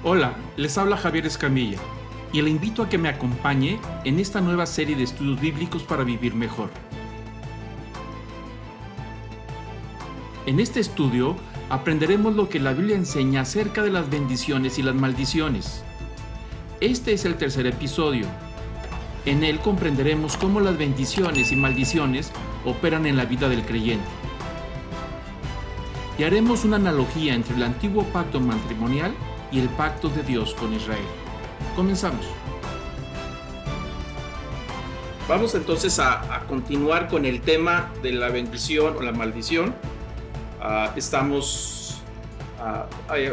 Hola, les habla Javier Escamilla y le invito a que me acompañe en esta nueva serie de estudios bíblicos para vivir mejor. En este estudio aprenderemos lo que la Biblia enseña acerca de las bendiciones y las maldiciones. Este es el tercer episodio. En él comprenderemos cómo las bendiciones y maldiciones operan en la vida del creyente. Y haremos una analogía entre el antiguo pacto matrimonial y el pacto de Dios con Israel. Comenzamos. Vamos entonces a continuar con el tema de la bendición o la maldición. Estamos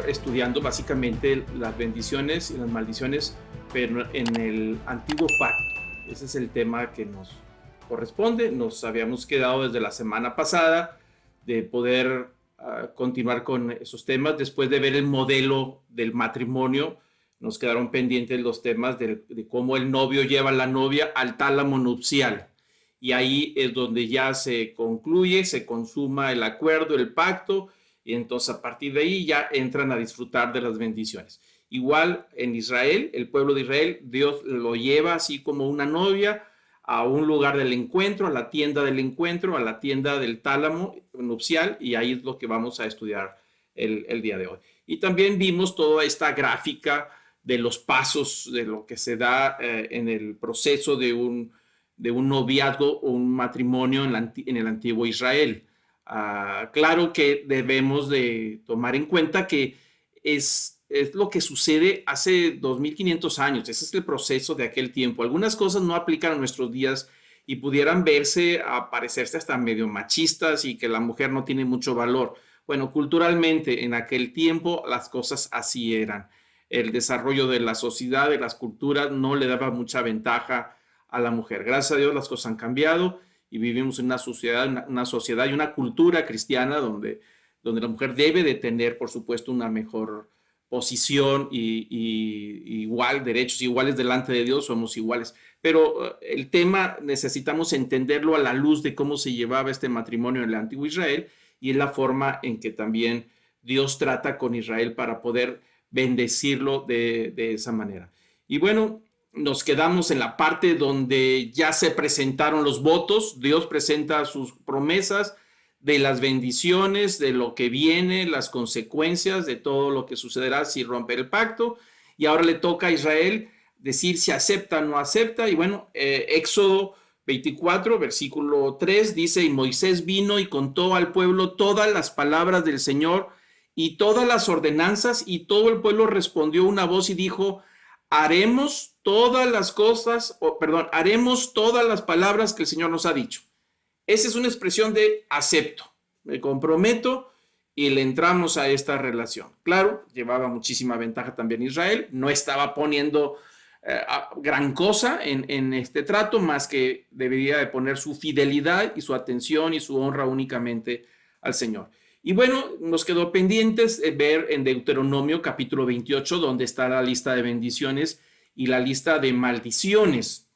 estudiando básicamente las bendiciones y las maldiciones, pero en el antiguo pacto. Ese es el tema que nos corresponde. Nos habíamos quedado desde la semana pasada de poder continuar con esos temas. Después de ver el modelo del matrimonio, nos quedaron pendientes los temas de cómo el novio lleva a la novia al tálamo nupcial. Y ahí es donde ya se concluye, se consuma el acuerdo, el pacto, y entonces a partir de ahí ya entran a disfrutar de las bendiciones. Igual en Israel, el pueblo de Israel, Dios lo lleva así como una novia a un lugar del encuentro, a la tienda del encuentro, a la tienda del tálamo nupcial, y ahí es lo que vamos a estudiar el día de hoy. Y también vimos toda esta gráfica de los pasos de lo que se da en el proceso de un noviazgo o un matrimonio en el antiguo Israel. Claro que debemos de tomar en cuenta que es lo que sucede hace 2500 años. Ese es el proceso de aquel tiempo. Algunas cosas no aplican a nuestros días y pudieran parecerse hasta medio machistas y que la mujer no tiene mucho valor. Bueno, culturalmente en aquel tiempo las cosas así eran. El desarrollo de la sociedad, de las culturas, no le daba mucha ventaja a la mujer. Gracias a Dios las cosas han cambiado y vivimos en una sociedad y una cultura cristiana donde la mujer debe de tener, por supuesto, una mejor posición y igual, derechos iguales delante de Dios, somos iguales. Pero el tema necesitamos entenderlo a la luz de cómo se llevaba este matrimonio en el antiguo Israel y en la forma en que también Dios trata con Israel para poder bendecirlo de esa manera. Y bueno, nos quedamos en la parte donde ya se presentaron los votos. Dios presenta sus promesas de las bendiciones, de lo que viene, las consecuencias de todo lo que sucederá si rompe el pacto. Y ahora le toca a Israel decir si acepta o no acepta. Y bueno, Éxodo 24, versículo 3 dice: y Moisés vino y contó al pueblo todas las palabras del Señor y todas las ordenanzas, y todo el pueblo respondió una voz y dijo: haremos todas las palabras que el Señor nos ha dicho. Esa es una expresión de acepto, me comprometo y le entramos a esta relación. Claro, llevaba muchísima ventaja también Israel, no estaba poniendo gran cosa en este trato, más que debería de poner su fidelidad y su atención y su honra únicamente al Señor. Y bueno, nos quedó pendientes ver en Deuteronomio capítulo 28, donde está la lista de bendiciones y la lista de maldiciones.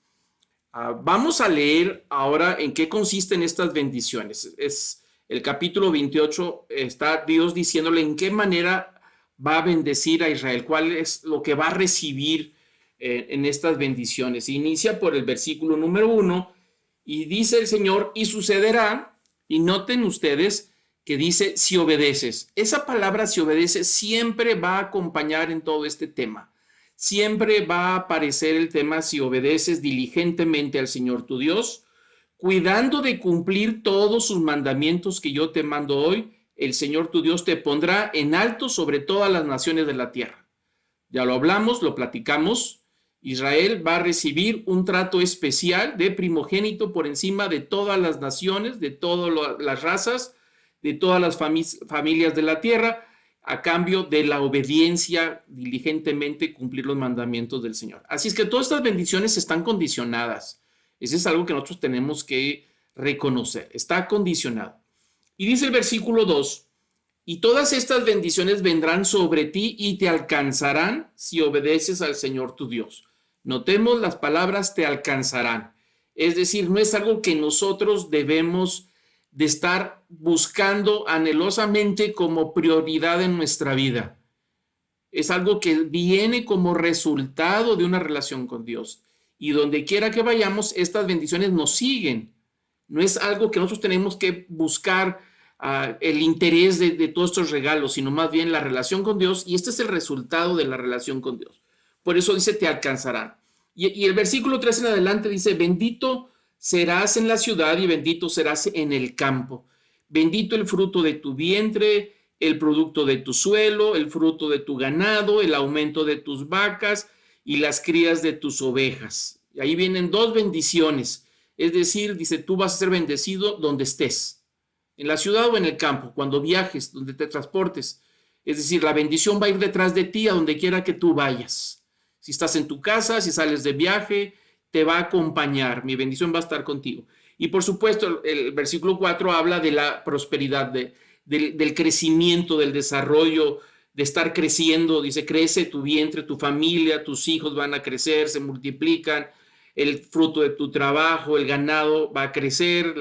Vamos a leer ahora en qué consisten estas bendiciones. Es el capítulo 28, está Dios diciéndole en qué manera va a bendecir a Israel, cuál es lo que va a recibir en estas bendiciones. Inicia por el versículo número 1 y dice el Señor: y sucederá, y noten ustedes que dice si obedeces. Esa palabra si obedeces siempre va a acompañar en todo este tema. Siempre va a aparecer el tema si obedeces diligentemente al Señor tu Dios, cuidando de cumplir todos sus mandamientos que yo te mando hoy. El Señor tu Dios te pondrá en alto sobre todas las naciones de la tierra. Ya lo hablamos, lo platicamos. Israel va a recibir un trato especial de primogénito por encima de todas las naciones, de todas las razas, de todas las familias de la tierra, a cambio de la obediencia, diligentemente cumplir los mandamientos del Señor. Así es que todas estas bendiciones están condicionadas. Eso es algo que nosotros tenemos que reconocer. Está condicionado. Y dice el versículo 2: y todas estas bendiciones vendrán sobre ti y te alcanzarán si obedeces al Señor tu Dios. Notemos las palabras te alcanzarán. Es decir, no es algo que nosotros debemos de estar buscando anhelosamente como prioridad en nuestra vida. Es algo que viene como resultado de una relación con Dios. Y donde quiera que vayamos, estas bendiciones nos siguen. No es algo que nosotros tenemos que buscar el interés de todos estos regalos, sino más bien la relación con Dios. Y este es el resultado de la relación con Dios. Por eso dice, te alcanzarán. Y el versículo 3 en adelante dice, bendito serás en la ciudad y bendito serás en el campo. Bendito el fruto de tu vientre, el producto de tu suelo, el fruto de tu ganado, el aumento de tus vacas y las crías de tus ovejas. Y ahí vienen dos bendiciones. Es decir, dice, tú vas a ser bendecido donde estés, en la ciudad o en el campo, cuando viajes, donde te transportes. Es decir, la bendición va a ir detrás de ti a donde quiera que tú vayas. Si estás en tu casa, si sales de viaje, te va a acompañar. Mi bendición va a estar contigo. Y por supuesto, el versículo 4 habla de la prosperidad, del crecimiento, del desarrollo, de estar creciendo. Dice, crece tu vientre, tu familia, tus hijos van a crecer, se multiplican, el fruto de tu trabajo, el ganado va a crecer,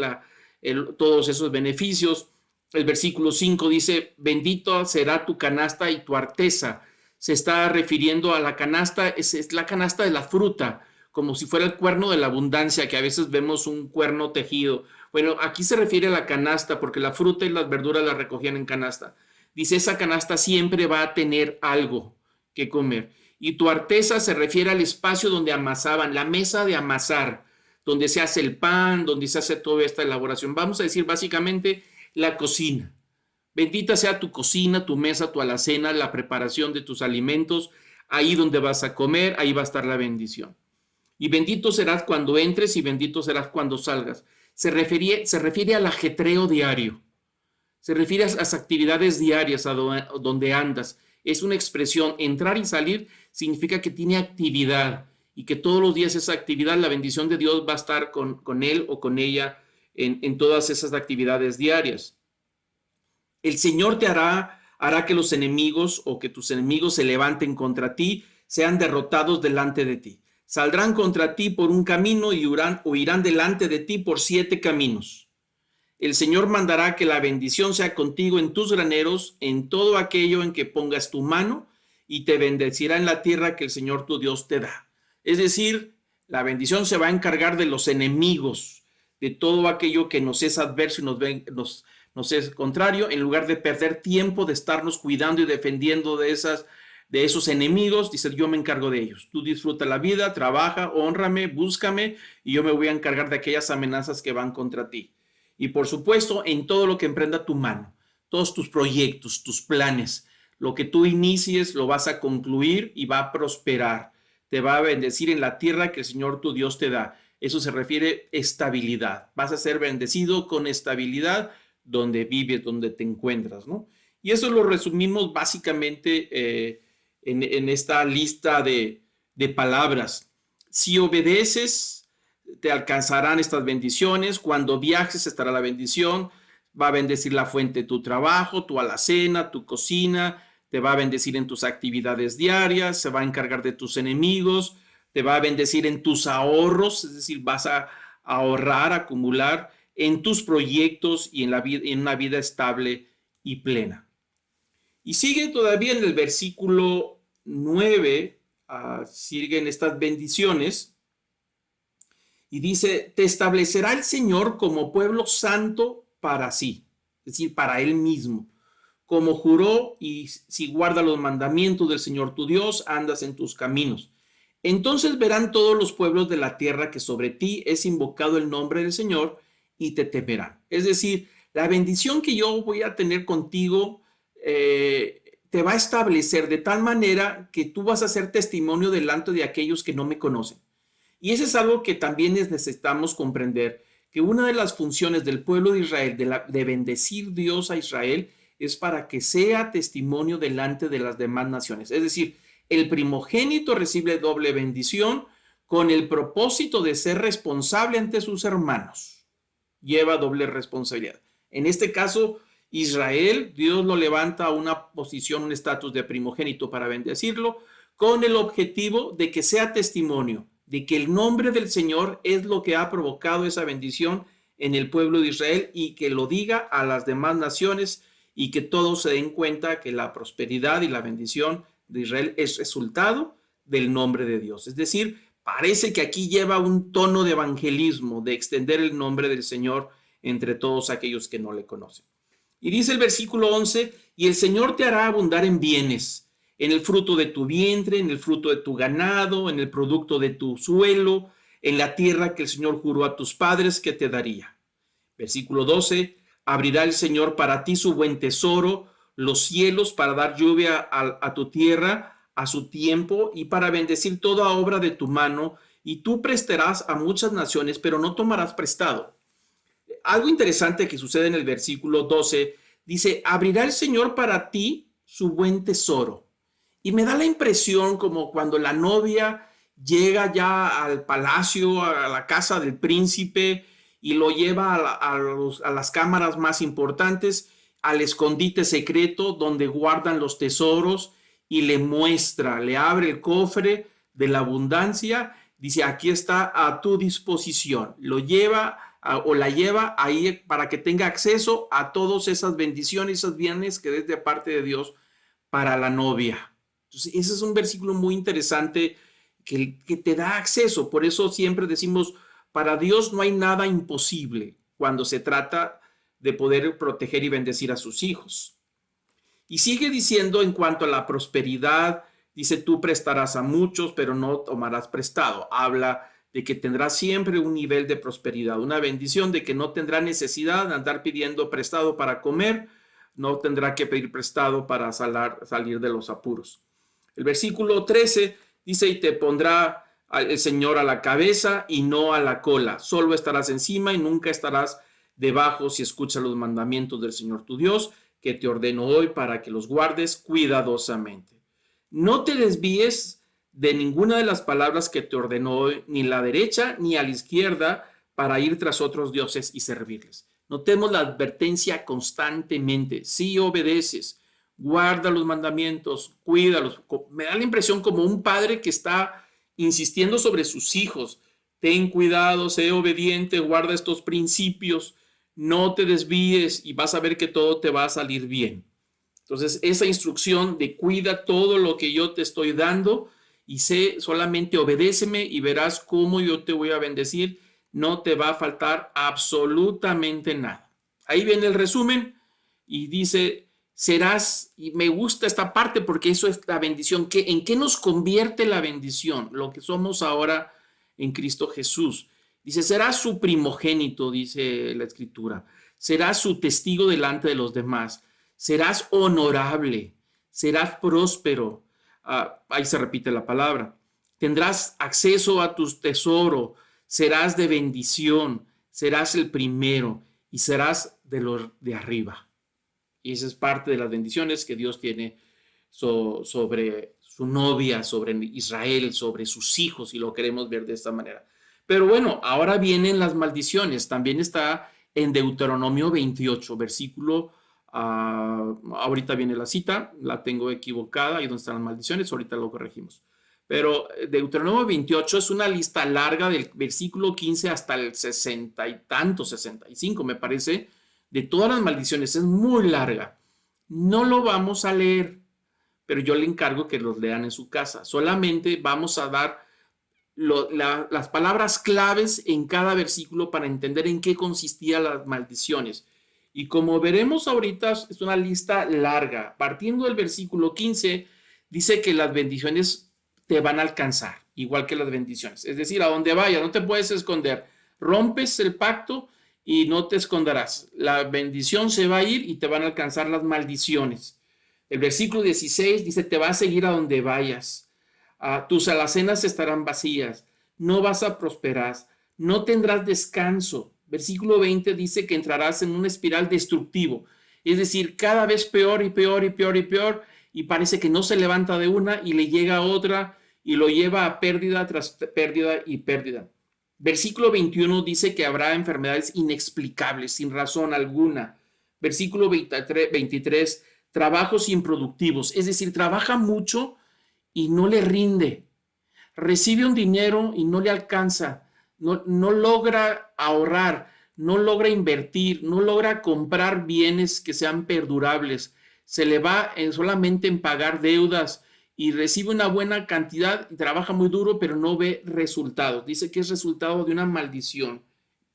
todos esos beneficios. El versículo 5 dice, bendito será tu canasta y tu arteza. Se está refiriendo a la canasta, es la canasta de la fruta, como si fuera el cuerno de la abundancia, que a veces vemos un cuerno tejido. Bueno, aquí se refiere a la canasta, porque la fruta y las verduras las recogían en canasta. Dice, esa canasta siempre va a tener algo que comer. Y tu arteza se refiere al espacio donde amasaban, la mesa de amasar, donde se hace el pan, donde se hace toda esta elaboración. Vamos a decir básicamente la cocina. Bendita sea tu cocina, tu mesa, tu alacena, la preparación de tus alimentos. Ahí donde vas a comer, ahí va a estar la bendición. Y bendito serás cuando entres y bendito serás cuando salgas. Se refiere al ajetreo diario. Se refiere a las actividades diarias, a donde andas. Es una expresión, entrar y salir significa que tiene actividad y que todos los días esa actividad, la bendición de Dios va a estar con él o con ella en todas esas actividades diarias. El Señor te hará que los enemigos o que tus enemigos se levanten contra ti, sean derrotados delante de ti. Saldrán contra ti por un camino y huirán delante de ti por 7 caminos. El Señor mandará que la bendición sea contigo en tus graneros, en todo aquello en que pongas tu mano, y te bendecirá en la tierra que el Señor tu Dios te da. Es decir, la bendición se va a encargar de los enemigos, de todo aquello que nos es adverso y nos es contrario, en lugar de perder tiempo de estarnos cuidando y defendiendo de esos enemigos. Dice, yo me encargo de ellos. Tú disfruta la vida, trabaja, hónrame, búscame, y yo me voy a encargar de aquellas amenazas que van contra ti. Y por supuesto, en todo lo que emprenda tu mano, todos tus proyectos, tus planes, lo que tú inicies lo vas a concluir y va a prosperar. Te va a bendecir en la tierra que el Señor tu Dios te da. Eso se refiere a estabilidad. Vas a ser bendecido con estabilidad donde vives, donde te encuentras, ¿no? Y eso lo resumimos básicamente en esta lista de palabras. Si obedeces, te alcanzarán estas bendiciones. Cuando viajes estará la bendición. Va a bendecir la fuente de tu trabajo, tu alacena, tu cocina. Te va a bendecir en tus actividades diarias. Se va a encargar de tus enemigos. Te va a bendecir en tus ahorros. Es decir, vas a ahorrar, acumular en tus proyectos y en una vida estable y plena. Y sigue todavía en el versículo 9, siguen estas bendiciones. Y dice, te establecerá el Señor como pueblo santo para sí, es decir, para Él mismo, como juró, y si guardas los mandamientos del Señor tu Dios, andas en tus caminos. Entonces verán todos los pueblos de la tierra que sobre ti es invocado el nombre del Señor y te temerán. Es decir, la bendición que yo voy a tener contigo te va a establecer de tal manera que tú vas a ser testimonio delante de aquellos que no me conocen. Y eso es algo que también necesitamos comprender, que una de las funciones del pueblo de Israel, de bendecir Dios a Israel, es para que sea testimonio delante de las demás naciones. Es decir, el primogénito recibe doble bendición con el propósito de ser responsable ante sus hermanos. Lleva doble responsabilidad. En este caso, Israel, Dios lo levanta a una posición, un estatus de primogénito para bendecirlo, con el objetivo de que sea testimonio de que el nombre del Señor es lo que ha provocado esa bendición en el pueblo de Israel, y que lo diga a las demás naciones y que todos se den cuenta que la prosperidad y la bendición de Israel es resultado del nombre de Dios. Es decir, parece que aquí lleva un tono de evangelismo, de extender el nombre del Señor entre todos aquellos que no le conocen. Y dice el versículo 11, y el Señor te hará abundar en bienes, en el fruto de tu vientre, en el fruto de tu ganado, en el producto de tu suelo, en la tierra que el Señor juró a tus padres que te daría. Versículo 12, abrirá el Señor para ti su buen tesoro, los cielos para dar lluvia a tu tierra a su tiempo y para bendecir toda obra de tu mano, y tú prestarás a muchas naciones, pero no tomarás prestado. Algo interesante que sucede en el versículo 12, dice, abrirá el Señor para ti su buen tesoro. Y me da la impresión como cuando la novia llega ya al palacio, a la casa del príncipe, y lo lleva a las cámaras más importantes, al escondite secreto donde guardan los tesoros, y le muestra, le abre el cofre de la abundancia, dice, aquí está a tu disposición, lo lleva o la lleva ahí para que tenga acceso a todas esas bendiciones, esos bienes que es de parte de Dios para la novia. Entonces, ese es un versículo muy interesante que te da acceso. Por eso siempre decimos, para Dios no hay nada imposible cuando se trata de poder proteger y bendecir a sus hijos. Y sigue diciendo en cuanto a la prosperidad, dice, tú prestarás a muchos, pero no tomarás prestado. Habla de que tendrá siempre un nivel de prosperidad, una bendición de que no tendrá necesidad de andar pidiendo prestado para comer, no tendrá que pedir prestado para salir de los apuros. El versículo 13 dice, y te pondrá el Señor a la cabeza y no a la cola. Solo estarás encima y nunca estarás debajo si escuchas los mandamientos del Señor tu Dios, que te ordeno hoy para que los guardes cuidadosamente. No te desvíes de ninguna de las palabras que te ordenó hoy, ni a la derecha ni a la izquierda, para ir tras otros dioses y servirles. Notemos la advertencia constantemente. Si obedeces, guarda los mandamientos, cuídalos. Me da la impresión como un padre que está insistiendo sobre sus hijos. Ten cuidado, sé obediente, guarda estos principios, no te desvíes y vas a ver que todo te va a salir bien. Entonces, esa instrucción de cuida todo lo que yo te estoy dando y sé, solamente obedéceme y verás cómo yo te voy a bendecir. No te va a faltar absolutamente nada. Ahí viene el resumen y dice, serás, y me gusta esta parte porque eso es la bendición. ¿En qué nos convierte la bendición? Lo que somos ahora en Cristo Jesús. Dice, serás su primogénito, dice la Escritura. Serás su testigo delante de los demás. Serás honorable, serás próspero. Ahí se repite la palabra. Tendrás acceso a tu tesoro, serás de bendición, serás el primero y serás de los de arriba. Y esa es parte de las bendiciones que Dios tiene sobre su novia, sobre Israel, sobre sus hijos, y lo queremos ver de esta manera. Pero bueno, ahora vienen las maldiciones. También está en Deuteronomio 28, versículo ahorita viene la cita, la tengo equivocada, ahí donde están las maldiciones, ahorita lo corregimos. Pero Deuteronomio 28 es una lista larga del versículo 15 hasta el 60 y tanto, 65 me parece, de todas las maldiciones. Es muy larga. No lo vamos a leer, pero yo le encargo que los lean en su casa. Solamente vamos a dar las palabras claves en cada versículo para entender en qué consistían las maldiciones. Y como veremos ahorita, es una lista larga. Partiendo del versículo 15, dice que las bendiciones te van a alcanzar, igual que las bendiciones. Es decir, a donde vayas, no te puedes esconder. Rompes el pacto y no te esconderás. La bendición se va a ir y te van a alcanzar las maldiciones. El versículo 16 dice, te va a seguir a donde vayas. Tus alacenas estarán vacías. No vas a prosperar. No tendrás descanso. Versículo 20 dice que entrarás en una espiral destructivo, es decir, cada vez peor y peor y peor y peor, y parece que no se levanta de una y le llega otra y lo lleva a pérdida tras pérdida y pérdida. Versículo 21 dice que habrá enfermedades inexplicables, sin razón alguna. Versículo 23, trabajos improductivos, es decir, trabaja mucho y no le rinde. Recibe un dinero y no le alcanza. No logra ahorrar, no logra invertir, no logra comprar bienes que sean perdurables. Se le va solamente en pagar deudas y recibe una buena cantidad y trabaja muy duro, pero no ve resultados. Dice que es resultado de una maldición.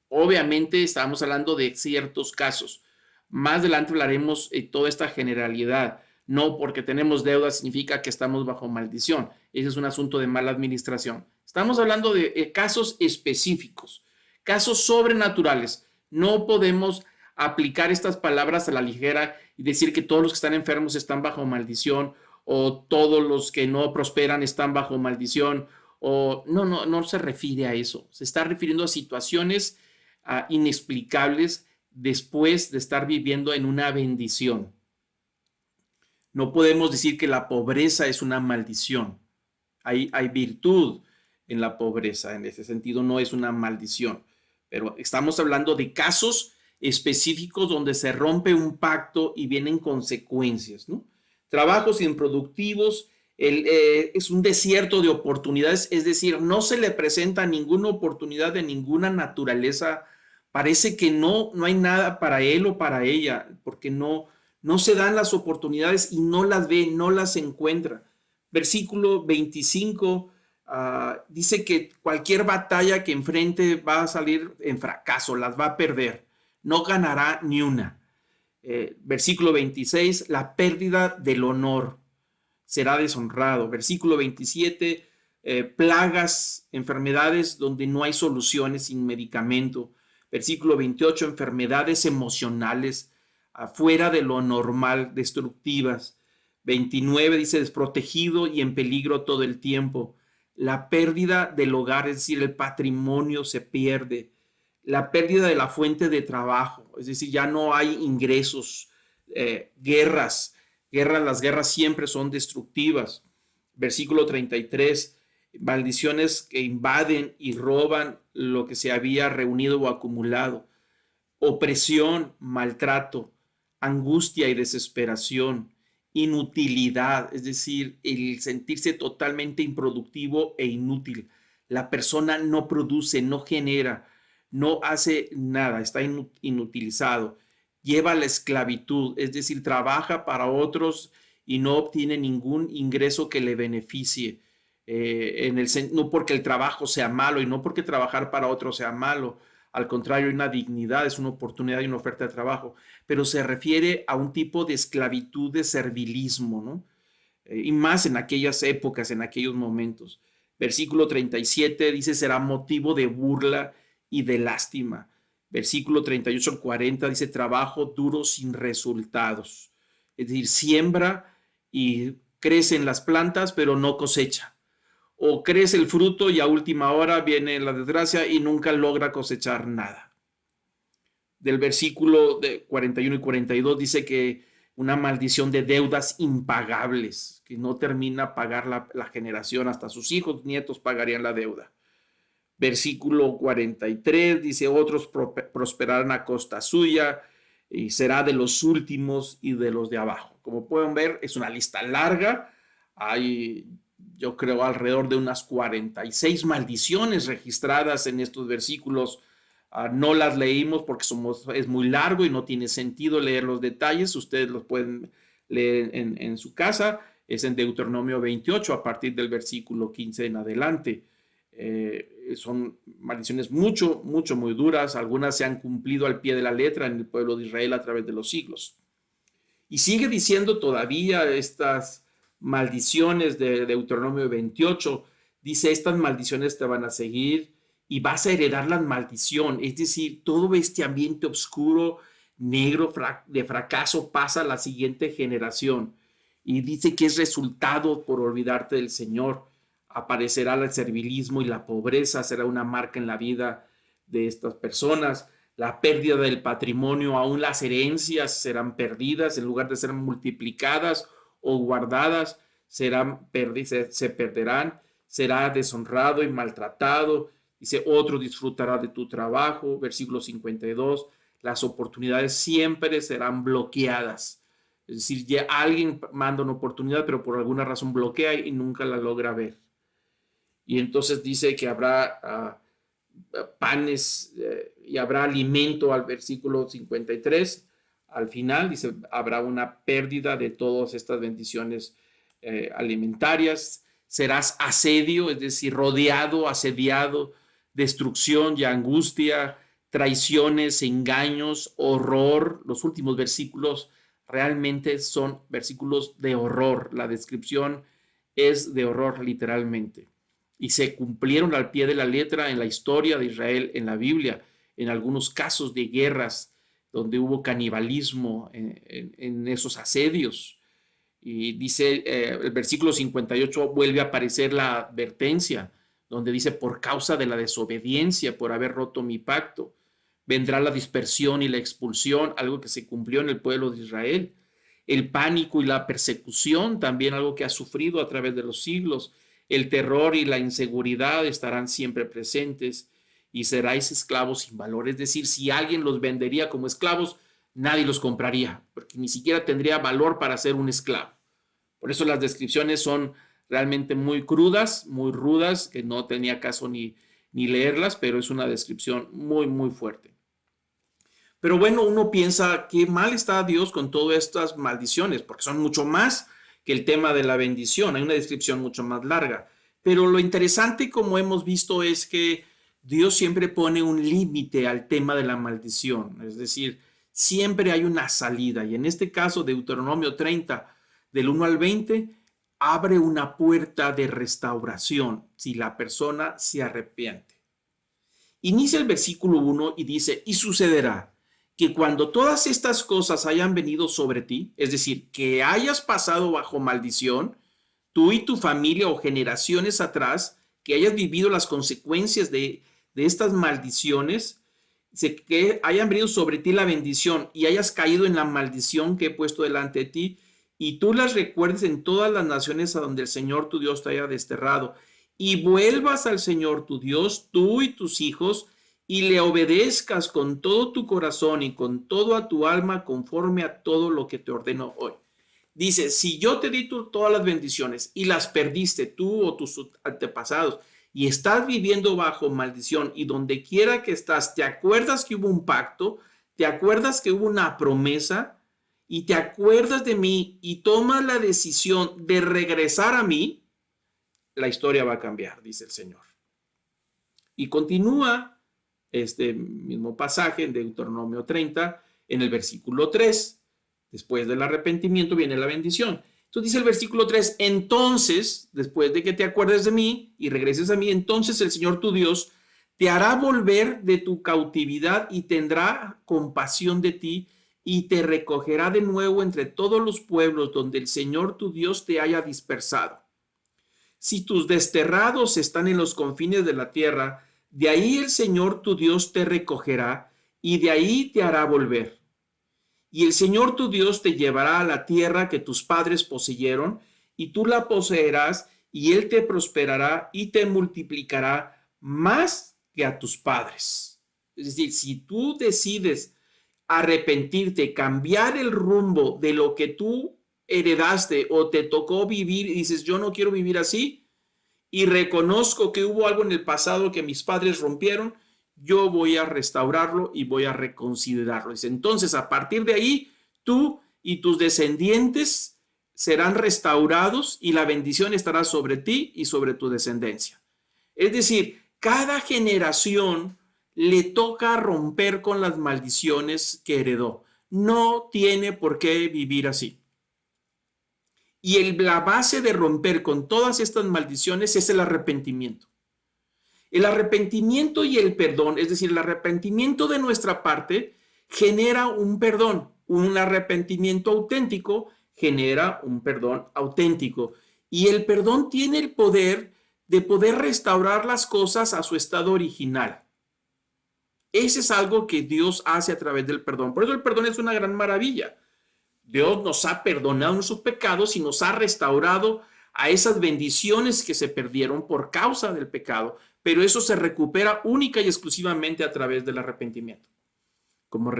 Obviamente estamos hablando de ciertos casos. Más adelante hablaremos de toda esta generalidad. No porque tenemos deudas significa que estamos bajo maldición. Ese es un asunto de mala administración. Estamos hablando de casos específicos, casos sobrenaturales. No podemos aplicar estas palabras a la ligera y decir que todos los que están enfermos están bajo maldición o todos los que no prosperan están bajo maldición. O no se refiere a eso. Se está refiriendo a situaciones inexplicables después de estar viviendo en una bendición. No podemos decir que la pobreza es una maldición. Hay virtud en la pobreza, en ese sentido no es una maldición. Pero estamos hablando de casos específicos donde se rompe un pacto y vienen consecuencias, ¿no? Trabajos improductivos, es un desierto de oportunidades, es decir, no se le presenta ninguna oportunidad de ninguna naturaleza. Parece que no hay nada para él o para ella, porque no se dan las oportunidades y no las ve, no las encuentra. Versículo 25 dice que cualquier batalla que enfrente va a salir en fracaso, las va a perder, no ganará ni una. Versículo 26, la pérdida del honor, será deshonrado. Versículo 27, plagas, enfermedades donde no hay soluciones sin medicamento. Versículo 28, enfermedades emocionales afuera de lo normal, destructivas. 29 dice desprotegido y en peligro todo el tiempo. La pérdida del hogar, es decir, el patrimonio se pierde. La pérdida de la fuente de trabajo, es decir, ya no hay ingresos. Guerras, las guerras siempre son destructivas. Versículo 33, maldiciones que invaden y roban lo que se había reunido o acumulado. Opresión, maltrato, angustia y desesperación, inutilidad, es decir, el sentirse totalmente improductivo e inútil. La persona no produce, no genera, no hace nada, está inutilizado. Lleva la esclavitud, es decir, trabaja para otros y no obtiene ningún ingreso que le beneficie. No porque el trabajo sea malo y no porque trabajar para otros sea malo. Al contrario, hay una dignidad, es una oportunidad y una oferta de trabajo, pero se refiere a un tipo de esclavitud, de servilismo, ¿no? Y más en aquellas épocas, en aquellos momentos. Versículo 37 dice, será motivo de burla y de lástima. Versículo 38 al 40 dice, trabajo duro sin resultados. Es decir, siembra y crecen las plantas, pero no cosecha. O crece el fruto y a última hora viene la desgracia y nunca logra cosechar nada. Del versículo de 41 y 42 dice que una maldición de deudas impagables, que no termina pagar la generación, hasta sus hijos, nietos pagarían la deuda. Versículo 43 dice, otros prosperarán a costa suya y será de los últimos y de los de abajo. Como pueden ver, es una lista larga. Hay, yo creo, alrededor de unas 46 maldiciones registradas en estos versículos. No las leímos porque es muy largo y no tiene sentido leer los detalles. Ustedes los pueden leer en su casa. Es en Deuteronomio 28 a partir del versículo 15 en adelante. Son maldiciones muy duras. Algunas se han cumplido al pie de la letra en el pueblo de Israel a través de los siglos. Y sigue diciendo todavía estas maldiciones de Deuteronomio 28. Dice, estas maldiciones te van a seguir y vas a heredar la maldición. Es decir, todo este ambiente oscuro, negro, de fracaso pasa a la siguiente generación. Y dice que es resultado por olvidarte del Señor. Aparecerá el servilismo y la pobreza, será una marca en la vida de estas personas. La pérdida del patrimonio, aún las herencias serán perdidas, en lugar de ser multiplicadas o guardadas, se perderán, será deshonrado y maltratado. Dice, otro disfrutará de tu trabajo. Versículo 52, las oportunidades siempre serán bloqueadas. Es decir, ya alguien manda una oportunidad, pero por alguna razón bloquea y nunca la logra ver. Y entonces dice que habrá panes y habrá alimento al versículo 53. Al final dice, habrá una pérdida de todas estas bendiciones alimentarias, serás asedio, es decir, rodeado, asediado, destrucción y angustia, traiciones, engaños, horror. Los últimos versículos realmente son versículos de horror. La descripción es de horror literalmente. Y se cumplieron al pie de la letra en la historia de Israel, en la Biblia, en algunos casos de guerras donde hubo canibalismo en esos asedios. Y dice, el versículo 58 vuelve a aparecer la advertencia, donde dice, por causa de la desobediencia, por haber roto mi pacto, vendrá la dispersión y la expulsión, algo que se cumplió en el pueblo de Israel. El pánico y la persecución, también algo que ha sufrido a través de los siglos. El terror y la inseguridad estarán siempre presentes y seráis esclavos sin valor. Es decir, si alguien los vendería como esclavos, nadie los compraría, porque ni siquiera tendría valor para ser un esclavo. Por eso las descripciones son realmente muy crudas, muy rudas, que no tenía caso ni leerlas, pero es una descripción muy, muy fuerte. Pero bueno, uno piensa qué mal está Dios con todas estas maldiciones, porque son mucho más que el tema de la bendición. Hay una descripción mucho más larga. Pero lo interesante, como hemos visto, es que Dios siempre pone un límite al tema de la maldición. Es decir, siempre hay una salida. Y en este caso, Deuteronomio 30, del 1 al 20, abre una puerta de restauración si la persona se arrepiente. Inicia el versículo 1 y dice, y sucederá que cuando todas estas cosas hayan venido sobre ti, es decir, que hayas pasado bajo maldición, tú y tu familia o generaciones atrás, que hayas vivido las consecuencias de estas maldiciones, que hayan venido sobre ti la bendición y hayas caído en la maldición que he puesto delante de ti, y tú las recuerdes en todas las naciones a donde el Señor tu Dios te haya desterrado, y vuelvas al Señor tu Dios, tú y tus hijos, y le obedezcas con todo tu corazón y con toda tu alma conforme a todo lo que te ordeno hoy. Dice, si yo te di todas las bendiciones y las perdiste tú o tus antepasados y estás viviendo bajo maldición y donde quiera que estás, te acuerdas que hubo un pacto, te acuerdas que hubo una promesa y te acuerdas de mí y tomas la decisión de regresar a mí, la historia va a cambiar, dice el Señor. Y continúa este mismo pasaje en Deuteronomio 30, en el versículo 3. Después del arrepentimiento viene la bendición. Entonces dice el versículo 3, entonces, después de que te acuerdes de mí y regreses a mí, entonces el Señor tu Dios te hará volver de tu cautividad y tendrá compasión de ti y te recogerá de nuevo entre todos los pueblos donde el Señor tu Dios te haya dispersado. Si tus desterrados están en los confines de la tierra, de ahí el Señor tu Dios te recogerá y de ahí te hará volver. Y el Señor tu Dios te llevará a la tierra que tus padres poseyeron, y tú la poseerás, y Él te prosperará y te multiplicará más que a tus padres. Es decir, si tú decides arrepentirte, cambiar el rumbo de lo que tú heredaste o te tocó vivir y dices, yo no quiero vivir así, y reconozco que hubo algo en el pasado que mis padres rompieron, yo voy a restaurarlo y voy a reconsiderarlo. Entonces, a partir de ahí, tú y tus descendientes serán restaurados y la bendición estará sobre ti y sobre tu descendencia. Es decir, cada generación le toca romper con las maldiciones que heredó. No tiene por qué vivir así. Y la base de romper con todas estas maldiciones es el arrepentimiento. El arrepentimiento y el perdón, es decir, el arrepentimiento de nuestra parte genera un perdón. Un arrepentimiento auténtico genera un perdón auténtico. Y el perdón tiene el poder de poder restaurar las cosas a su estado original. Ese es algo que Dios hace a través del perdón. Por eso el perdón es una gran maravilla. Dios nos ha perdonado nuestros pecados y nos ha restaurado a esas bendiciones que se perdieron por causa del pecado, pero eso se recupera única y exclusivamente a través del arrepentimiento. Como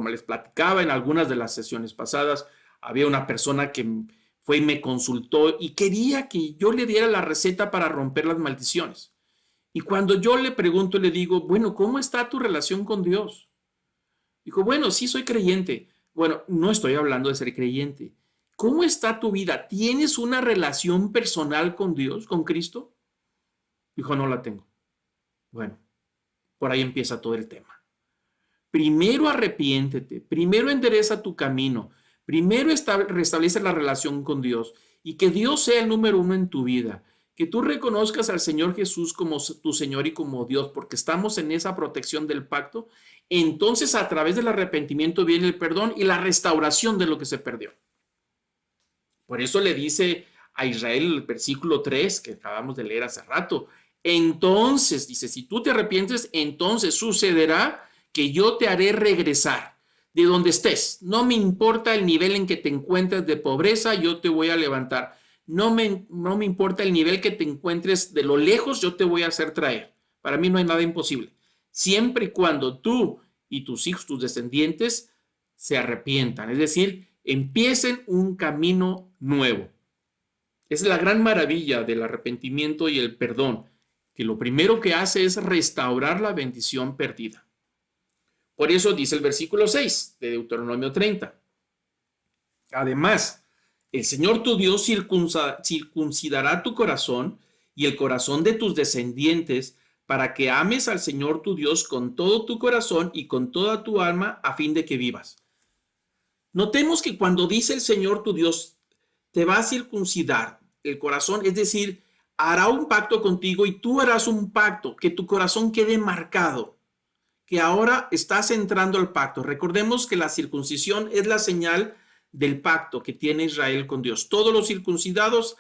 les platicaba en algunas de las sesiones pasadas, había una persona que fue y me consultó y quería que yo le diera la receta para romper las maldiciones. Y cuando yo le pregunto, le digo, bueno, ¿cómo está tu relación con Dios? Dijo, bueno, sí soy creyente. Bueno, no estoy hablando de ser creyente. ¿Cómo está tu vida? ¿Tienes una relación personal con Dios, con Cristo? Dijo, no la tengo. Bueno, por ahí empieza todo el tema. Primero arrepiéntete, primero endereza tu camino, primero restablece la relación con Dios y que Dios sea el número uno en tu vida. Que tú reconozcas al Señor Jesús como tu Señor y como Dios, porque estamos en esa protección del pacto. Entonces, a través del arrepentimiento viene el perdón y la restauración de lo que se perdió. Por eso le dice a Israel el versículo 3 que acabamos de leer hace rato. Entonces, dice, si tú te arrepientes, entonces sucederá que yo te haré regresar de donde estés. No me importa el nivel en que te encuentres de pobreza, yo te voy a levantar. No me importa el nivel que te encuentres de lo lejos, yo te voy a hacer traer. Para mí no hay nada imposible. Siempre y cuando tú y tus hijos, tus descendientes, se arrepientan. Es decir, empiecen un camino nuevo. Es la gran maravilla del arrepentimiento y el perdón, que lo primero que hace es restaurar la bendición perdida. Por eso dice el versículo 6 de Deuteronomio 30. Además, el Señor tu Dios circuncidará tu corazón y el corazón de tus descendientes para que ames al Señor tu Dios con todo tu corazón y con toda tu alma a fin de que vivas. Notemos que cuando dice el Señor tu Dios, te va a circuncidar el corazón, es decir, hará un pacto contigo y tú harás un pacto, que tu corazón quede marcado, que ahora estás entrando al pacto. Recordemos que la circuncisión es la señal del pacto que tiene Israel con Dios. Todos los circuncidados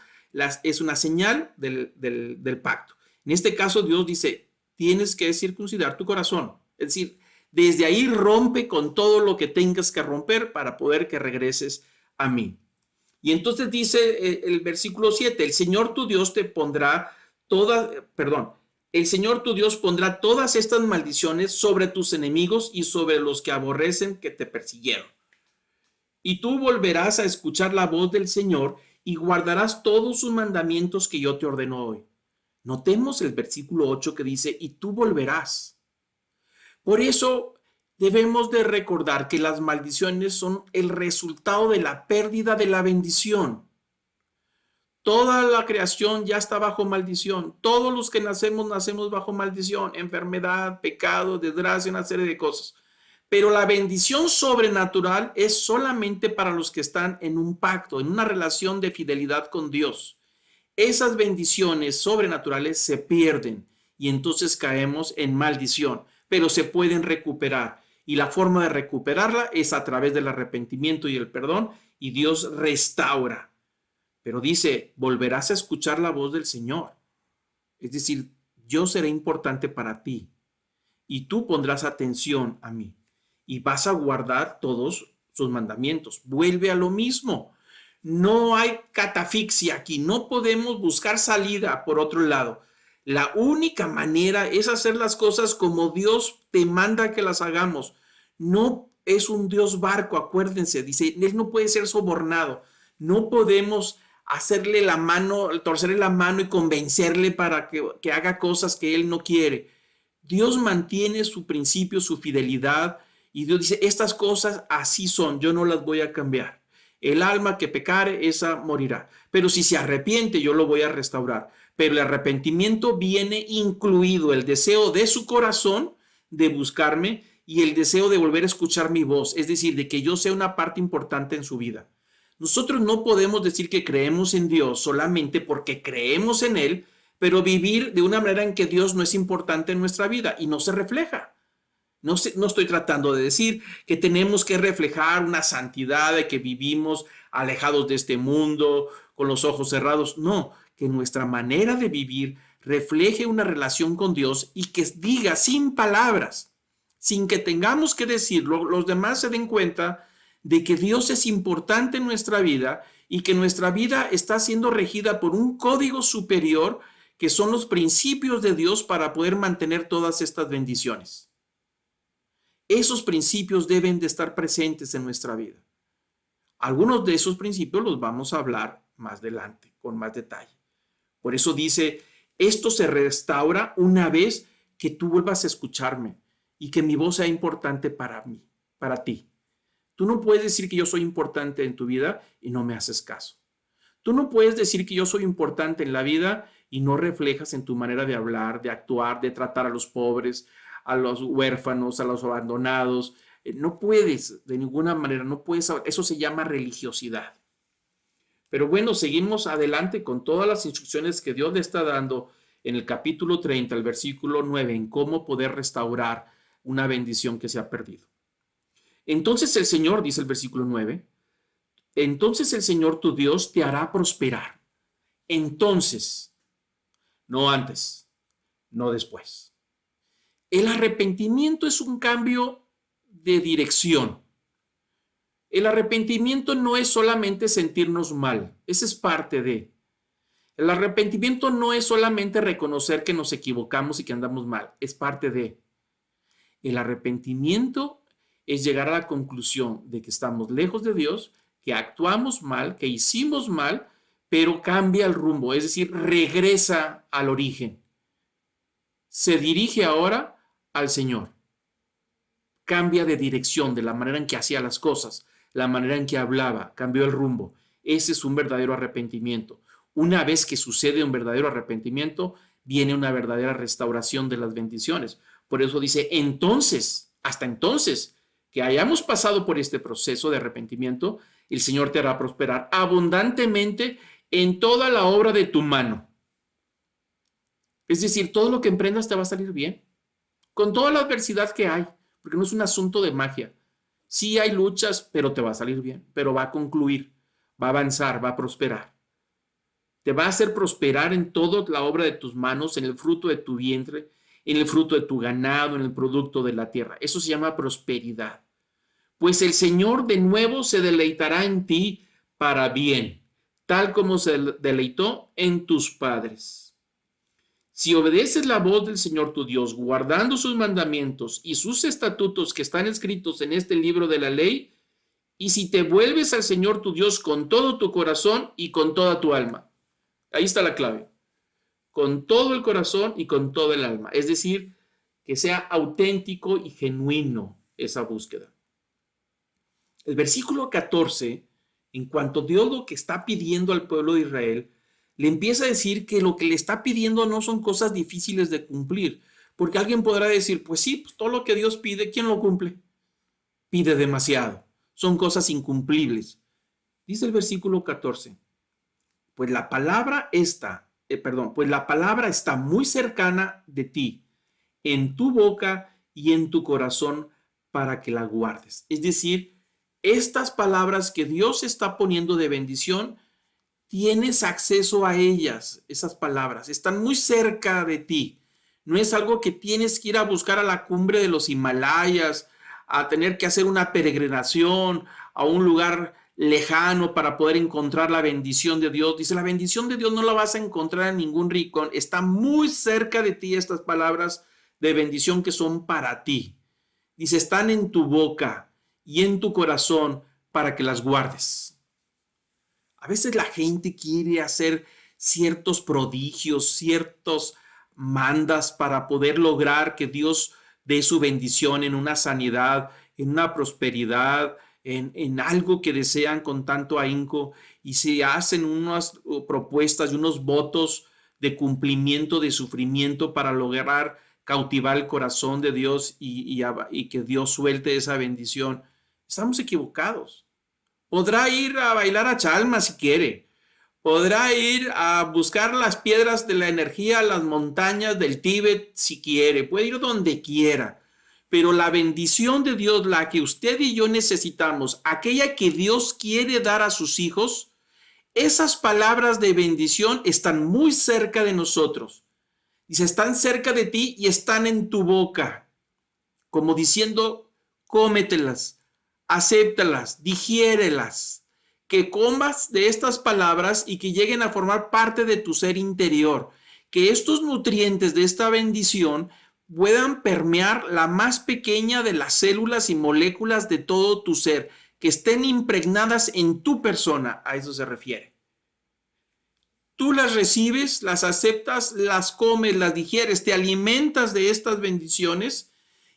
es una señal del pacto. En este caso Dios dice, tienes que circuncidar tu corazón, es decir, desde ahí rompe con todo lo que tengas que romper para poder que regreses a mí. Y entonces dice el versículo 7, el Señor tu Dios te pondrá el Señor tu Dios pondrá todas estas maldiciones sobre tus enemigos y sobre los que aborrecen que te persiguieron. Y tú volverás a escuchar la voz del Señor y guardarás todos sus mandamientos que yo te ordeno hoy. Notemos el versículo 8 que dice, y tú volverás. Por eso debemos de recordar que las maldiciones son el resultado de la pérdida de la bendición. Toda la creación ya está bajo maldición. Todos los que nacemos bajo maldición, enfermedad, pecado, desgracia, una serie de cosas. Pero la bendición sobrenatural es solamente para los que están en un pacto, en una relación de fidelidad con Dios. Esas bendiciones sobrenaturales se pierden y entonces caemos en maldición, pero se pueden recuperar. Y la forma de recuperarla es a través del arrepentimiento y el perdón, y Dios restaura. Pero dice, volverás a escuchar la voz del Señor. Es decir, yo seré importante para ti y tú pondrás atención a mí y vas a guardar todos sus mandamientos. Vuelve a lo mismo. No hay catafixia aquí, no podemos buscar salida por otro lado. La única manera es hacer las cosas como Dios te manda que las hagamos. No es un Dios barco, acuérdense, dice, Él no puede ser sobornado. No podemos hacerle la mano, torcerle la mano y convencerle para que haga cosas que Él no quiere. Dios mantiene su principio, su fidelidad, y Dios dice, estas cosas así son, yo no las voy a cambiar. El alma que pecare, esa morirá. Pero si se arrepiente, yo lo voy a restaurar. Pero el arrepentimiento viene incluido el deseo de su corazón de buscarme y el deseo de volver a escuchar mi voz, es decir, de que yo sea una parte importante en su vida. Nosotros no podemos decir que creemos en Dios solamente porque creemos en Él, pero vivir de una manera en que Dios no es importante en nuestra vida y no se refleja. No estoy tratando de decir que tenemos que reflejar una santidad de que vivimos alejados de este mundo, con los ojos cerrados. No, que nuestra manera de vivir refleje una relación con Dios y que diga sin palabras, sin que tengamos que decirlo, los demás se den cuenta de que Dios es importante en nuestra vida y que nuestra vida está siendo regida por un código superior que son los principios de Dios para poder mantener todas estas bendiciones. Esos principios deben de estar presentes en nuestra vida. Algunos de esos principios los vamos a hablar más adelante, con más detalle. Por eso dice, esto se restaura una vez que tú vuelvas a escucharme y que mi voz sea importante para mí, para ti. Tú no puedes decir que yo soy importante en tu vida y no me haces caso. Tú no puedes decir que yo soy importante en la vida y no reflejas en tu manera de hablar, de actuar, de tratar a los pobres, a los huérfanos, a los abandonados. No puedes, de ninguna manera, no puedes. Eso se llama religiosidad. Pero bueno, seguimos adelante con todas las instrucciones que Dios le está dando en el capítulo 30, el versículo 9, en cómo poder restaurar una bendición que se ha perdido. Entonces el Señor, dice el versículo 9, entonces el Señor tu Dios te hará prosperar. Entonces, no antes, no después. El arrepentimiento es un cambio de dirección. El arrepentimiento no es solamente sentirnos mal, esa es parte de. El arrepentimiento no es solamente reconocer que nos equivocamos y que andamos mal, es parte de. El arrepentimiento es llegar a la conclusión de que estamos lejos de Dios, que actuamos mal, que hicimos mal, pero cambia el rumbo, es decir, regresa al origen. Se dirige ahora al Señor. Cambia de dirección, de la manera en que hacía las cosas, la manera en que hablaba, cambió el rumbo. Ese es un verdadero arrepentimiento. Una vez que sucede un verdadero arrepentimiento, viene una verdadera restauración de las bendiciones. Por eso dice, entonces, hasta entonces, que hayamos pasado por este proceso de arrepentimiento, el Señor te hará prosperar abundantemente en toda la obra de tu mano. Es decir, todo lo que emprendas te va a salir bien, con toda la adversidad que hay, porque no es un asunto de magia. Sí hay luchas, pero te va a salir bien, pero va a concluir, va a avanzar, va a prosperar. Te va a hacer prosperar en toda la obra de tus manos, en el fruto de tu vientre, en el fruto de tu ganado, en el producto de la tierra. Eso se llama prosperidad. Pues el Señor de nuevo se deleitará en ti para bien, tal como se deleitó en tus padres. Si obedeces la voz del Señor tu Dios, guardando sus mandamientos y sus estatutos que están escritos en este libro de la ley, y si te vuelves al Señor tu Dios con todo tu corazón y con toda tu alma. Ahí está la clave. Con todo el corazón y con todo el alma. Es decir, que sea auténtico y genuino esa búsqueda. El versículo 14, en cuanto a Dios lo que está pidiendo al pueblo de Israel, le empieza a decir que lo que le está pidiendo no son cosas difíciles de cumplir. Porque alguien podrá decir, pues sí, pues todo lo que Dios pide, ¿quién lo cumple? Pide demasiado. Son cosas incumplibles. Dice el versículo 14, pues la palabra está muy cercana de ti, en tu boca y en tu corazón, para que la guardes. Es decir, estas palabras que Dios está poniendo de bendición, tienes acceso a ellas, esas palabras, están muy cerca de ti. No es algo que tienes que ir a buscar a la cumbre de los Himalayas, a tener que hacer una peregrinación a un lugar lejano para poder encontrar la bendición de Dios. Dice, la bendición de Dios no la vas a encontrar en ningún rincón. Está muy cerca de ti estas palabras de bendición que son para ti. Dice, están en tu boca y en tu corazón para que las guardes. A veces la gente quiere hacer ciertos prodigios, ciertos mandas para poder lograr que Dios dé su bendición en una sanidad, en una prosperidad, en algo que desean con tanto ahínco, y se hacen unas propuestas y unos votos de cumplimiento, de sufrimiento para lograr cautivar el corazón de Dios y que Dios suelte esa bendición. Estamos equivocados. Podrá ir a bailar a Chalma si quiere. Podrá ir a buscar las piedras de la energía, las montañas del Tíbet si quiere. Puede ir donde quiera. Pero la bendición de Dios, la que usted y yo necesitamos, aquella que Dios quiere dar a sus hijos, esas palabras de bendición están muy cerca de nosotros. Dice, están cerca de ti y están en tu boca. Como diciendo, cómetelas, acéptalas, digiérelas. Que comas de estas palabras y que lleguen a formar parte de tu ser interior. Que estos nutrientes de esta bendición puedan permear la más pequeña de las células y moléculas de todo tu ser, que estén impregnadas en tu persona. A eso se refiere. Tú las recibes, las aceptas, las comes, las digieres, te alimentas de estas bendiciones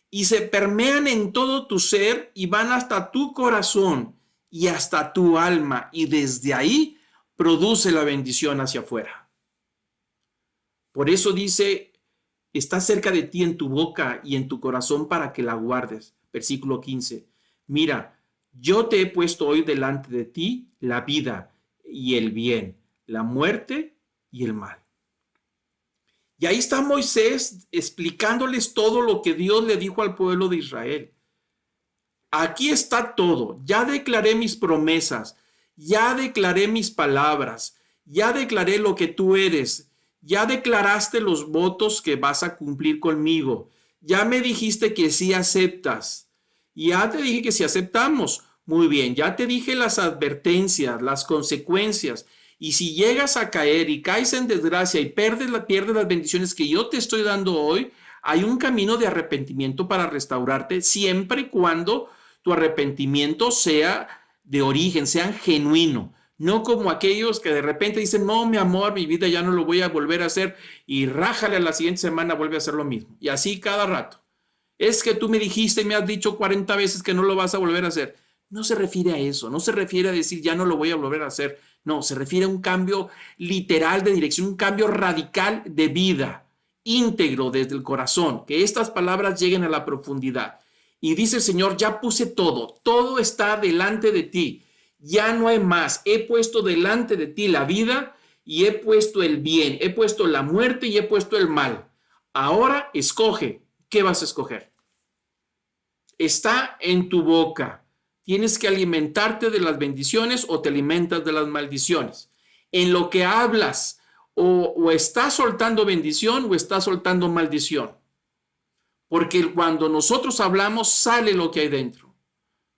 y se permean en todo tu ser y van hasta tu corazón y hasta tu alma, y desde ahí produce la bendición hacia afuera. Por eso dice, está cerca de ti en tu boca y en tu corazón para que la guardes. Versículo 15. Mira, yo te he puesto hoy delante de ti la vida y el bien, la muerte y el mal. Y ahí está Moisés explicándoles todo lo que Dios le dijo al pueblo de Israel. Aquí está todo. Ya declaré mis promesas, ya declaré mis palabras, ya declaré lo que tú eres, ya declaraste los votos que vas a cumplir conmigo, ya me dijiste que sí aceptas, ya te dije que sí aceptamos. Muy bien, ya te dije las advertencias, las consecuencias. Y si llegas a caer y caes en desgracia y pierdes las bendiciones que yo te estoy dando hoy, hay un camino de arrepentimiento para restaurarte, siempre y cuando tu arrepentimiento sea de origen, sea genuino. No como aquellos que de repente dicen, no, mi amor, mi vida ya no lo voy a volver a hacer, y rájale a la siguiente semana vuelve a hacer lo mismo. Y así cada rato. Es que tú me dijiste, me has dicho 40 veces que no lo vas a volver a hacer. No se refiere a eso, no se refiere a decir ya no lo voy a volver a hacer. No, se refiere a un cambio literal de dirección, un cambio radical de vida, íntegro desde el corazón, que estas palabras lleguen a la profundidad. Y dice el Señor, ya puse todo, todo está delante de ti, ya no hay más, he puesto delante de ti la vida y he puesto el bien, he puesto la muerte y he puesto el mal. Ahora escoge, ¿qué vas a escoger? Está en tu boca. Tienes que alimentarte de las bendiciones o te alimentas de las maldiciones. En lo que hablas, o estás soltando bendición o estás soltando maldición. Porque cuando nosotros hablamos, sale lo que hay dentro.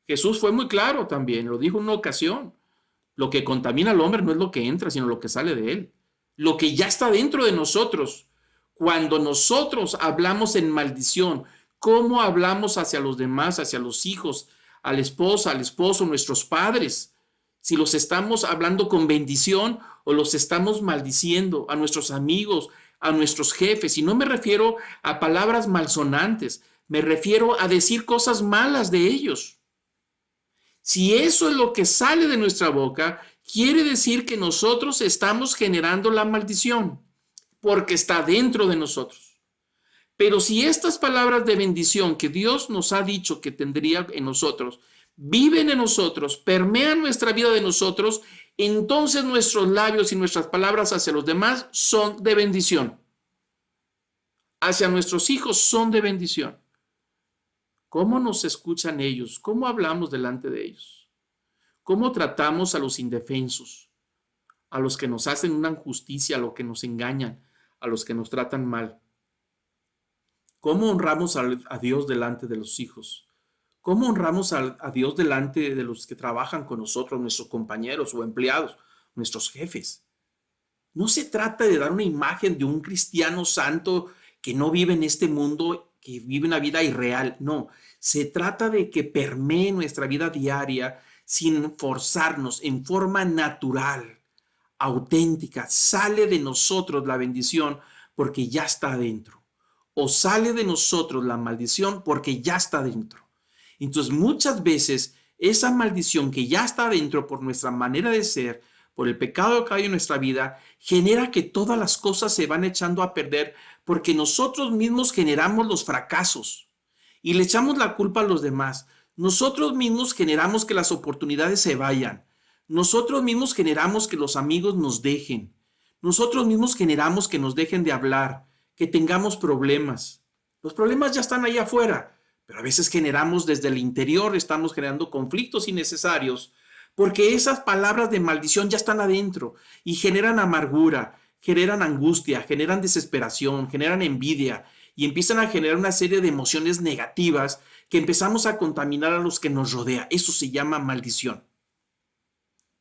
Jesús fue muy claro también, lo dijo en una ocasión. Lo que contamina al hombre no es lo que entra, sino lo que sale de él. Lo que ya está dentro de nosotros. Cuando nosotros hablamos en maldición, ¿cómo hablamos hacia los demás, hacia los hijos, a la esposa, al esposo, nuestros padres? Si los estamos hablando con bendición o los estamos maldiciendo, a nuestros amigos, a nuestros jefes. Y no me refiero a palabras malsonantes, me refiero a decir cosas malas de ellos. Si eso es lo que sale de nuestra boca, quiere decir que nosotros estamos generando la maldición, porque está dentro de nosotros. Pero si estas palabras de bendición que Dios nos ha dicho que tendría en nosotros, viven en nosotros, permean nuestra vida de nosotros, entonces nuestros labios y nuestras palabras hacia los demás son de bendición. Hacia nuestros hijos son de bendición. ¿Cómo nos escuchan ellos? ¿Cómo hablamos delante de ellos? ¿Cómo tratamos a los indefensos? A los que nos hacen una injusticia, a los que nos engañan, a los que nos tratan mal. ¿Cómo honramos a Dios delante de los hijos? ¿Cómo honramos a Dios delante de los que trabajan con nosotros, nuestros compañeros o empleados, nuestros jefes? No se trata de dar una imagen de un cristiano santo que no vive en este mundo, que vive una vida irreal. No, se trata de que permee nuestra vida diaria sin forzarnos, en forma natural, auténtica. Sale de nosotros la bendición porque ya está adentro. O sale de nosotros la maldición porque ya está dentro. Entonces muchas veces esa maldición que ya está dentro por nuestra manera de ser, por el pecado que hay en nuestra vida, genera que todas las cosas se van echando a perder porque nosotros mismos generamos los fracasos y le echamos la culpa a los demás. Nosotros mismos generamos que las oportunidades se vayan. Nosotros mismos generamos que los amigos nos dejen. Nosotros mismos generamos que nos dejen de hablar, que tengamos problemas. Los problemas ya están ahí afuera, pero a veces generamos desde el interior, estamos generando conflictos innecesarios, porque esas palabras de maldición ya están adentro y generan amargura, generan angustia, generan desesperación, generan envidia y empiezan a generar una serie de emociones negativas que empezamos a contaminar a los que nos rodea. Eso se llama maldición.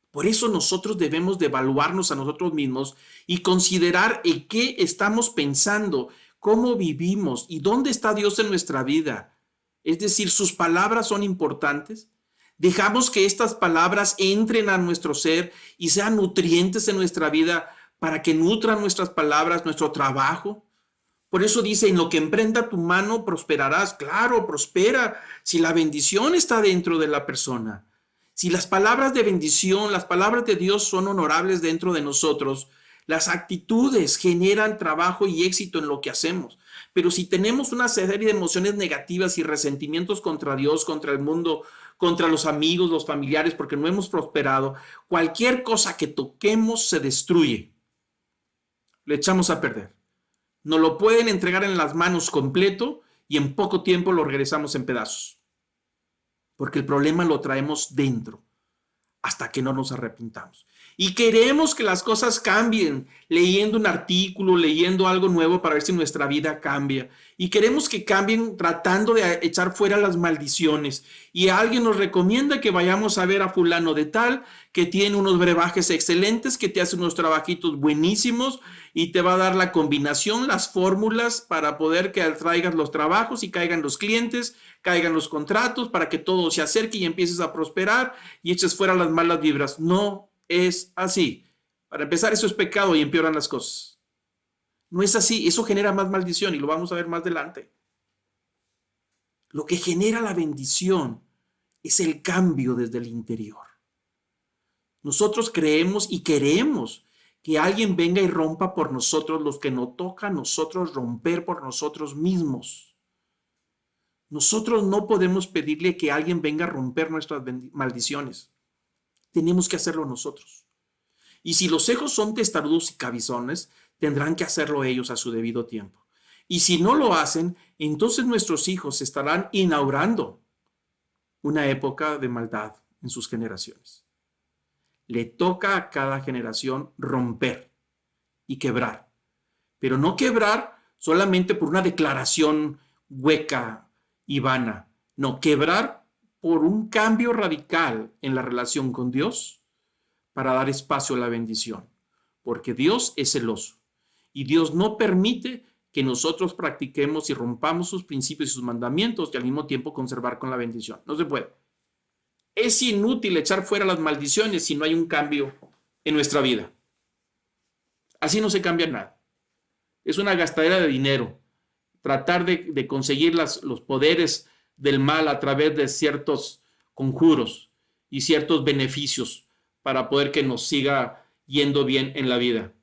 Por eso nosotros debemos de evaluarnos a nosotros mismos y considerar en qué estamos pensando, cómo vivimos y dónde está Dios en nuestra vida. Es decir, sus palabras son importantes. Dejamos que estas palabras entren a nuestro ser y sean nutrientes en nuestra vida para que nutran nuestras palabras, nuestro trabajo. Por eso dice, en lo que emprenda tu mano prosperarás. Claro, prospera si la bendición está dentro de la persona. Si las palabras de bendición, las palabras de Dios son honorables dentro de nosotros, las actitudes generan trabajo y éxito en lo que hacemos. Pero si tenemos una serie de emociones negativas y resentimientos contra Dios, contra el mundo, contra los amigos, los familiares, porque no hemos prosperado, cualquier cosa que toquemos se destruye. Le echamos a perder. Nos lo pueden entregar en las manos completo y en poco tiempo lo regresamos en pedazos. Porque el problema lo traemos dentro hasta que no nos arrepintamos. Y queremos que las cosas cambien, leyendo un artículo, leyendo algo nuevo para ver si nuestra vida cambia. Y queremos que cambien tratando de echar fuera las maldiciones. Y alguien nos recomienda que vayamos a ver a fulano de tal, que tiene unos brebajes excelentes, que te hace unos trabajitos buenísimos y te va a dar la combinación, las fórmulas para poder que traigas los trabajos y caigan los clientes, caigan los contratos, para que todo se acerque y empieces a prosperar y eches fuera las malas vibras. No es así. Para empezar, eso es pecado y empeoran las cosas. No es así. Eso genera más maldición y lo vamos a ver más adelante. Lo que genera la bendición es el cambio desde el interior. Nosotros creemos y queremos que alguien venga y rompa por nosotros los que nos toca a nosotros romper por nosotros mismos. Nosotros no podemos pedirle que alguien venga a romper nuestras maldiciones. Tenemos que hacerlo nosotros. Y si los hijos son testarudos y cabezones, tendrán que hacerlo ellos a su debido tiempo. Y si no lo hacen, entonces nuestros hijos estarán inaugurando una época de maldad en sus generaciones. Le toca a cada generación romper y quebrar, pero no quebrar solamente por una declaración hueca y vana, no, quebrar por un cambio radical en la relación con Dios para dar espacio a la bendición, porque Dios es celoso y Dios no permite que nosotros practiquemos y rompamos sus principios y sus mandamientos y al mismo tiempo conservar con la bendición. No se puede. Es inútil echar fuera las maldiciones si no hay un cambio en nuestra vida. Así no se cambia nada. Es una gastadera de dinero. Tratar de conseguir los poderes del mal a través de ciertos conjuros y ciertos beneficios para poder que nos siga yendo bien en la vida.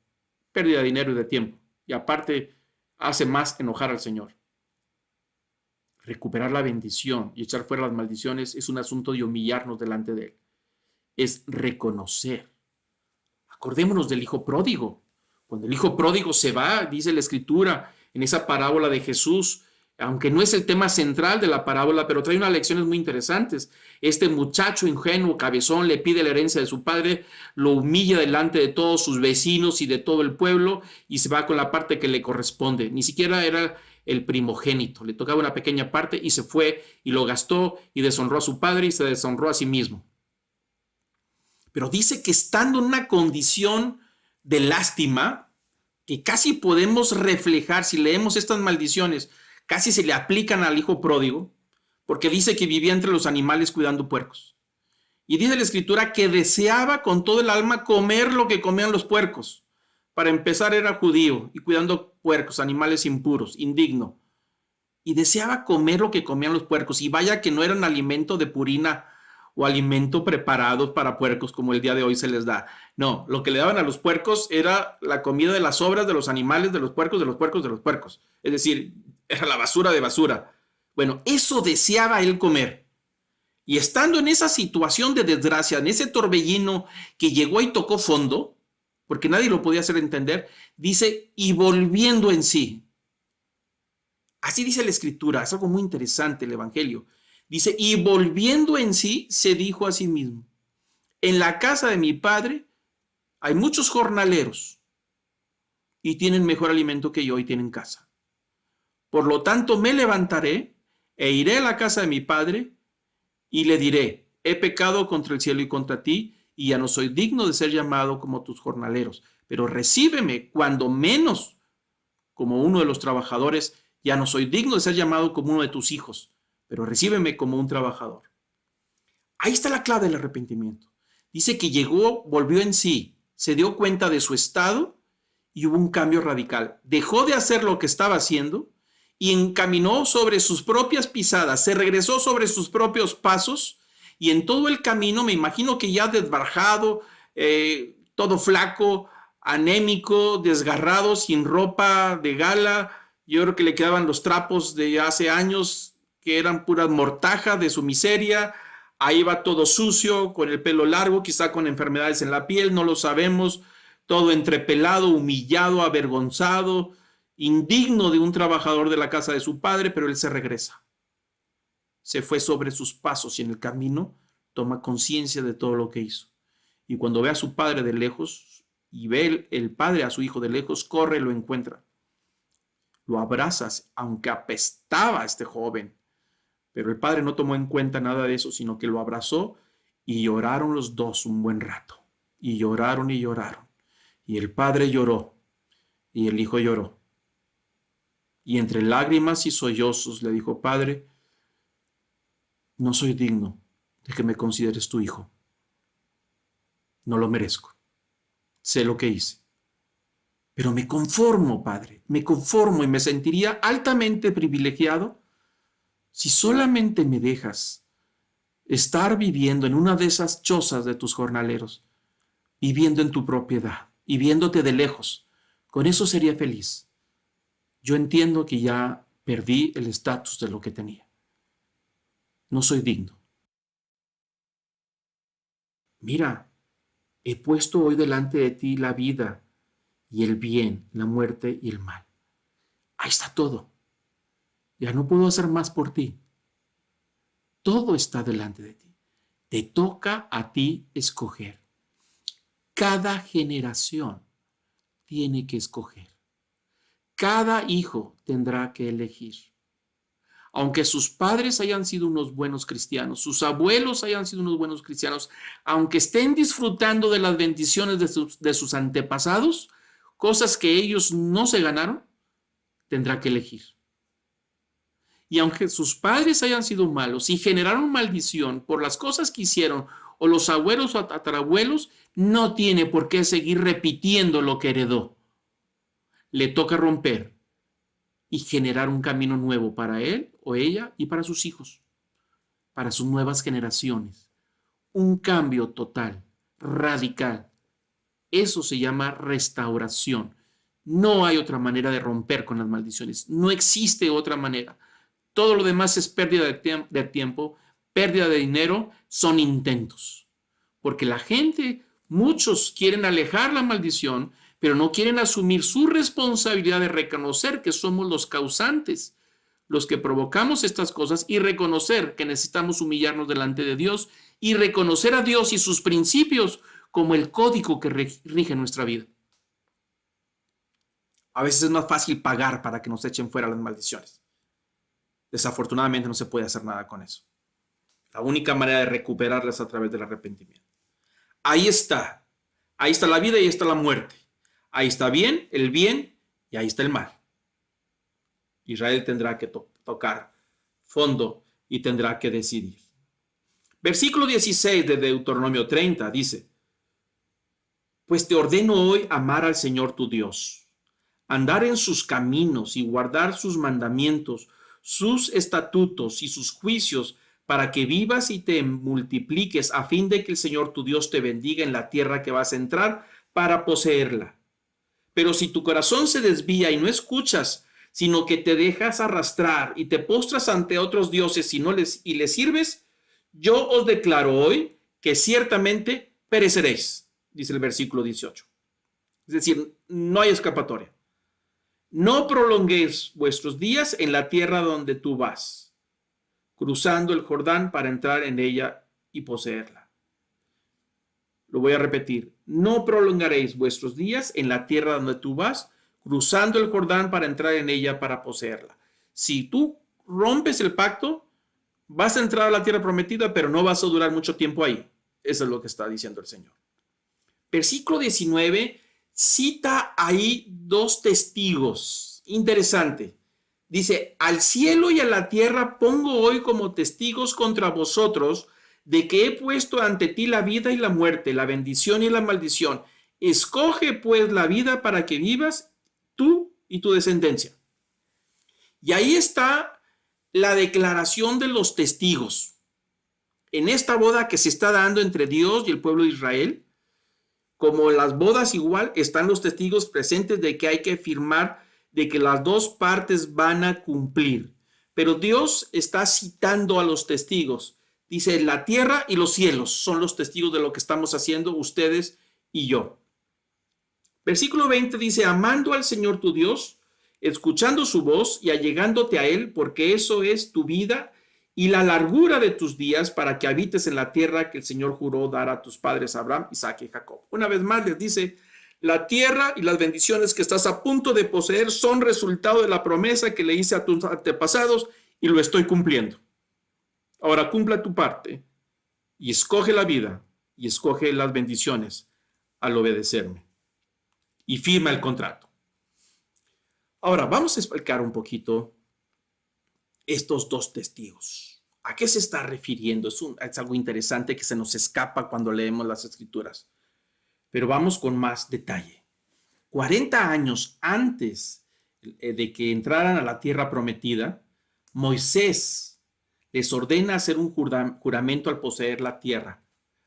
Pérdida de dinero y de tiempo. Y aparte, hace más enojar al Señor. Recuperar la bendición y echar fuera las maldiciones es un asunto de humillarnos delante de Él. Es reconocer. Acordémonos del hijo pródigo. Cuando el hijo pródigo se va, dice la Escritura, en esa parábola de Jesús, aunque no es el tema central de la parábola, pero trae unas lecciones muy interesantes. Este muchacho ingenuo, cabezón, le pide la herencia de su padre, lo humilla delante de todos sus vecinos y de todo el pueblo y se va con la parte que le corresponde. Ni siquiera era el primogénito, le tocaba una pequeña parte y se fue y lo gastó y deshonró a su padre y se deshonró a sí mismo. Pero dice que estando en una condición de lástima, que casi podemos reflejar si leemos estas maldiciones, casi se le aplican al hijo pródigo, porque dice que vivía entre los animales cuidando puercos. Y dice la Escritura que deseaba con todo el alma comer lo que comían los puercos. Para empezar era judío y cuidando puercos, animales impuros, indigno. Y deseaba comer lo que comían los puercos. Y vaya que no era un alimento de purina o alimento preparado para puercos como el día de hoy se les da. No, lo que le daban a los puercos era la comida de las sobras de los animales, de los puercos, de los puercos, de los puercos. Es decir, era la basura de basura. Bueno, eso deseaba él comer. Y estando en esa situación de desgracia, en ese torbellino que llegó y tocó fondo, porque nadie lo podía hacer entender, dice, y volviendo en sí. Así dice la Escritura, es algo muy interesante el Evangelio. Dice, y volviendo en sí, se dijo a sí mismo, en la casa de mi padre hay muchos jornaleros y tienen mejor alimento que yo y tienen casa. Por lo tanto, me levantaré e iré a la casa de mi padre y le diré, he pecado contra el cielo y contra ti, y ya no soy digno de ser llamado como tus jornaleros, pero recíbeme cuando menos como uno de los trabajadores, ya no soy digno de ser llamado como uno de tus hijos, pero recíbeme como un trabajador. Ahí está la clave del arrepentimiento. Dice que llegó, volvió en sí, se dio cuenta de su estado y hubo un cambio radical. Dejó de hacer lo que estaba haciendo y encaminó sobre sus propias pisadas, se regresó sobre sus propios pasos y en todo el camino, me imagino que ya desbarjado, todo flaco, anémico, desgarrado, sin ropa de gala. Yo creo que le quedaban los trapos de hace años que eran pura mortaja de su miseria. Ahí va todo sucio, con el pelo largo, quizá con enfermedades en la piel, no lo sabemos. Todo entrepelado, humillado, avergonzado, indigno de un trabajador de la casa de su padre, pero él se regresa. Se fue sobre sus pasos y en el camino toma conciencia de todo lo que hizo. Y cuando ve a su padre de lejos y ve el padre a su hijo de lejos, corre y lo encuentra. Lo abrazas, aunque apestaba a este joven. Pero el padre no tomó en cuenta nada de eso, sino que lo abrazó y lloraron los dos un buen rato. Y lloraron y lloraron. Y el padre lloró y el hijo lloró. Y entre lágrimas y sollozos le dijo: Padre, no soy digno de que me consideres tu hijo. No lo merezco. Sé lo que hice. Pero me conformo, Padre, me conformo y me sentiría altamente privilegiado si solamente me dejas estar viviendo en una de esas chozas de tus jornaleros, viviendo en tu propiedad y viéndote de lejos. Con eso sería feliz. Yo entiendo que ya perdí el estatus de lo que tenía. No soy digno. Mira, he puesto hoy delante de ti la vida y el bien, la muerte y el mal. Ahí está todo. Ya no puedo hacer más por ti. Todo está delante de ti. Te toca a ti escoger. Cada generación tiene que escoger. Cada hijo tendrá que elegir. Aunque sus padres hayan sido unos buenos cristianos, sus abuelos hayan sido unos buenos cristianos, aunque estén disfrutando de las bendiciones de sus antepasados, cosas que ellos no se ganaron, tendrá que elegir. Y aunque sus padres hayan sido malos y generaron maldición por las cosas que hicieron, o los abuelos o tatarabuelos, no tiene por qué seguir repitiendo lo que heredó. Le toca romper y generar un camino nuevo para él o ella y para sus hijos, para sus nuevas generaciones. Un cambio total, radical. Eso se llama restauración. No hay otra manera de romper con las maldiciones. No existe otra manera. Todo lo demás es pérdida de tiempo, pérdida de dinero, son intentos. Porque la gente, muchos quieren alejar la maldición, pero no quieren asumir su responsabilidad de reconocer que somos los causantes, los que provocamos estas cosas, y reconocer que necesitamos humillarnos delante de Dios y reconocer a Dios y sus principios como el código que rige nuestra vida. A veces es más fácil pagar para que nos echen fuera las maldiciones. Desafortunadamente no se puede hacer nada con eso. La única manera de recuperarlas es a través del arrepentimiento. Ahí está la vida y ahí está la muerte. Ahí está el bien y ahí está el mal. Israel tendrá que tocar fondo y tendrá que decidir. Versículo 16 de Deuteronomio 30 dice: Pues te ordeno hoy amar al Señor tu Dios, andar en sus caminos y guardar sus mandamientos, sus estatutos y sus juicios, para que vivas y te multipliques, a fin de que el Señor tu Dios te bendiga en la tierra que vas a entrar para poseerla. Pero si tu corazón se desvía y no escuchas, sino que te dejas arrastrar y te postras ante otros dioses y les sirves, yo os declaro hoy que ciertamente pereceréis, dice el versículo 18. Es decir, no hay escapatoria. No prolonguéis vuestros días en la tierra donde tú vas, cruzando el Jordán para entrar en ella y poseerla. Lo voy a repetir. No prolongaréis vuestros días en la tierra donde tú vas, cruzando el Jordán para entrar en ella para poseerla. Si tú rompes el pacto, vas a entrar a la tierra prometida, pero no vas a durar mucho tiempo ahí. Eso es lo que está diciendo el Señor. Versículo 19 cita ahí dos testigos. Interesante. Dice: al cielo y a la tierra pongo hoy como testigos contra vosotros de que he puesto ante ti la vida y la muerte, la bendición y la maldición. Escoge pues la vida para que vivas tú y tu descendencia. Y ahí está la declaración de los testigos. En esta boda que se está dando entre Dios y el pueblo de Israel, como en las bodas igual, están los testigos presentes de que hay que firmar de que las dos partes van a cumplir. Pero Dios está citando a los testigos. Dice, la tierra y los cielos son los testigos de lo que estamos haciendo ustedes y yo. Versículo 20 dice, amando al Señor tu Dios, escuchando su voz y allegándote a Él, porque eso es tu vida y la largura de tus días para que habites en la tierra que el Señor juró dar a tus padres Abraham, Isaac y Jacob. Una vez más les dice, la tierra y las bendiciones que estás a punto de poseer son resultado de la promesa que le hice a tus antepasados y lo estoy cumpliendo. Ahora cumpla tu parte y escoge la vida y escoge las bendiciones al obedecerme. Y firma el contrato. Ahora vamos a explicar un poquito estos dos testigos. ¿A qué se está refiriendo? Es algo interesante que se nos escapa cuando leemos las escrituras. Pero vamos con más detalle. 40 años antes de que entraran a la tierra prometida, Moisés les ordena hacer un juramento al poseer la tierra,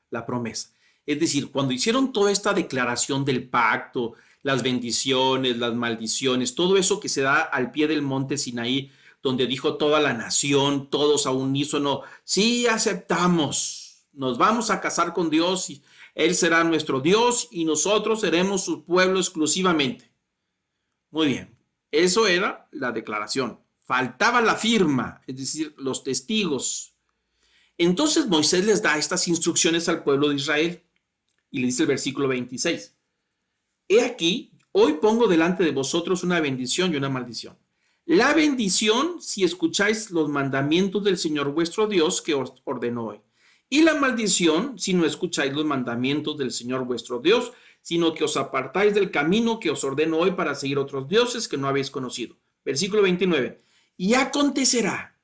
la promesa. Es decir, cuando hicieron toda esta declaración del pacto, las bendiciones, las maldiciones, todo eso que se da al pie del monte Sinaí, donde dijo toda la nación, todos a unísono, sí aceptamos, nos vamos a casar con Dios y Él será nuestro Dios y nosotros seremos su pueblo exclusivamente. Muy bien, eso era la declaración. Faltaba la firma, es decir, los testigos. Entonces Moisés les da estas instrucciones al pueblo de Israel y le dice el versículo 26. He aquí, hoy pongo delante de vosotros una bendición y una maldición. La bendición si escucháis los mandamientos del Señor vuestro Dios que os ordenó hoy. Y la maldición si no escucháis los mandamientos del Señor vuestro Dios, sino que os apartáis del camino que os ordeno hoy para seguir otros dioses que no habéis conocido. Versículo 29. Y acontecerá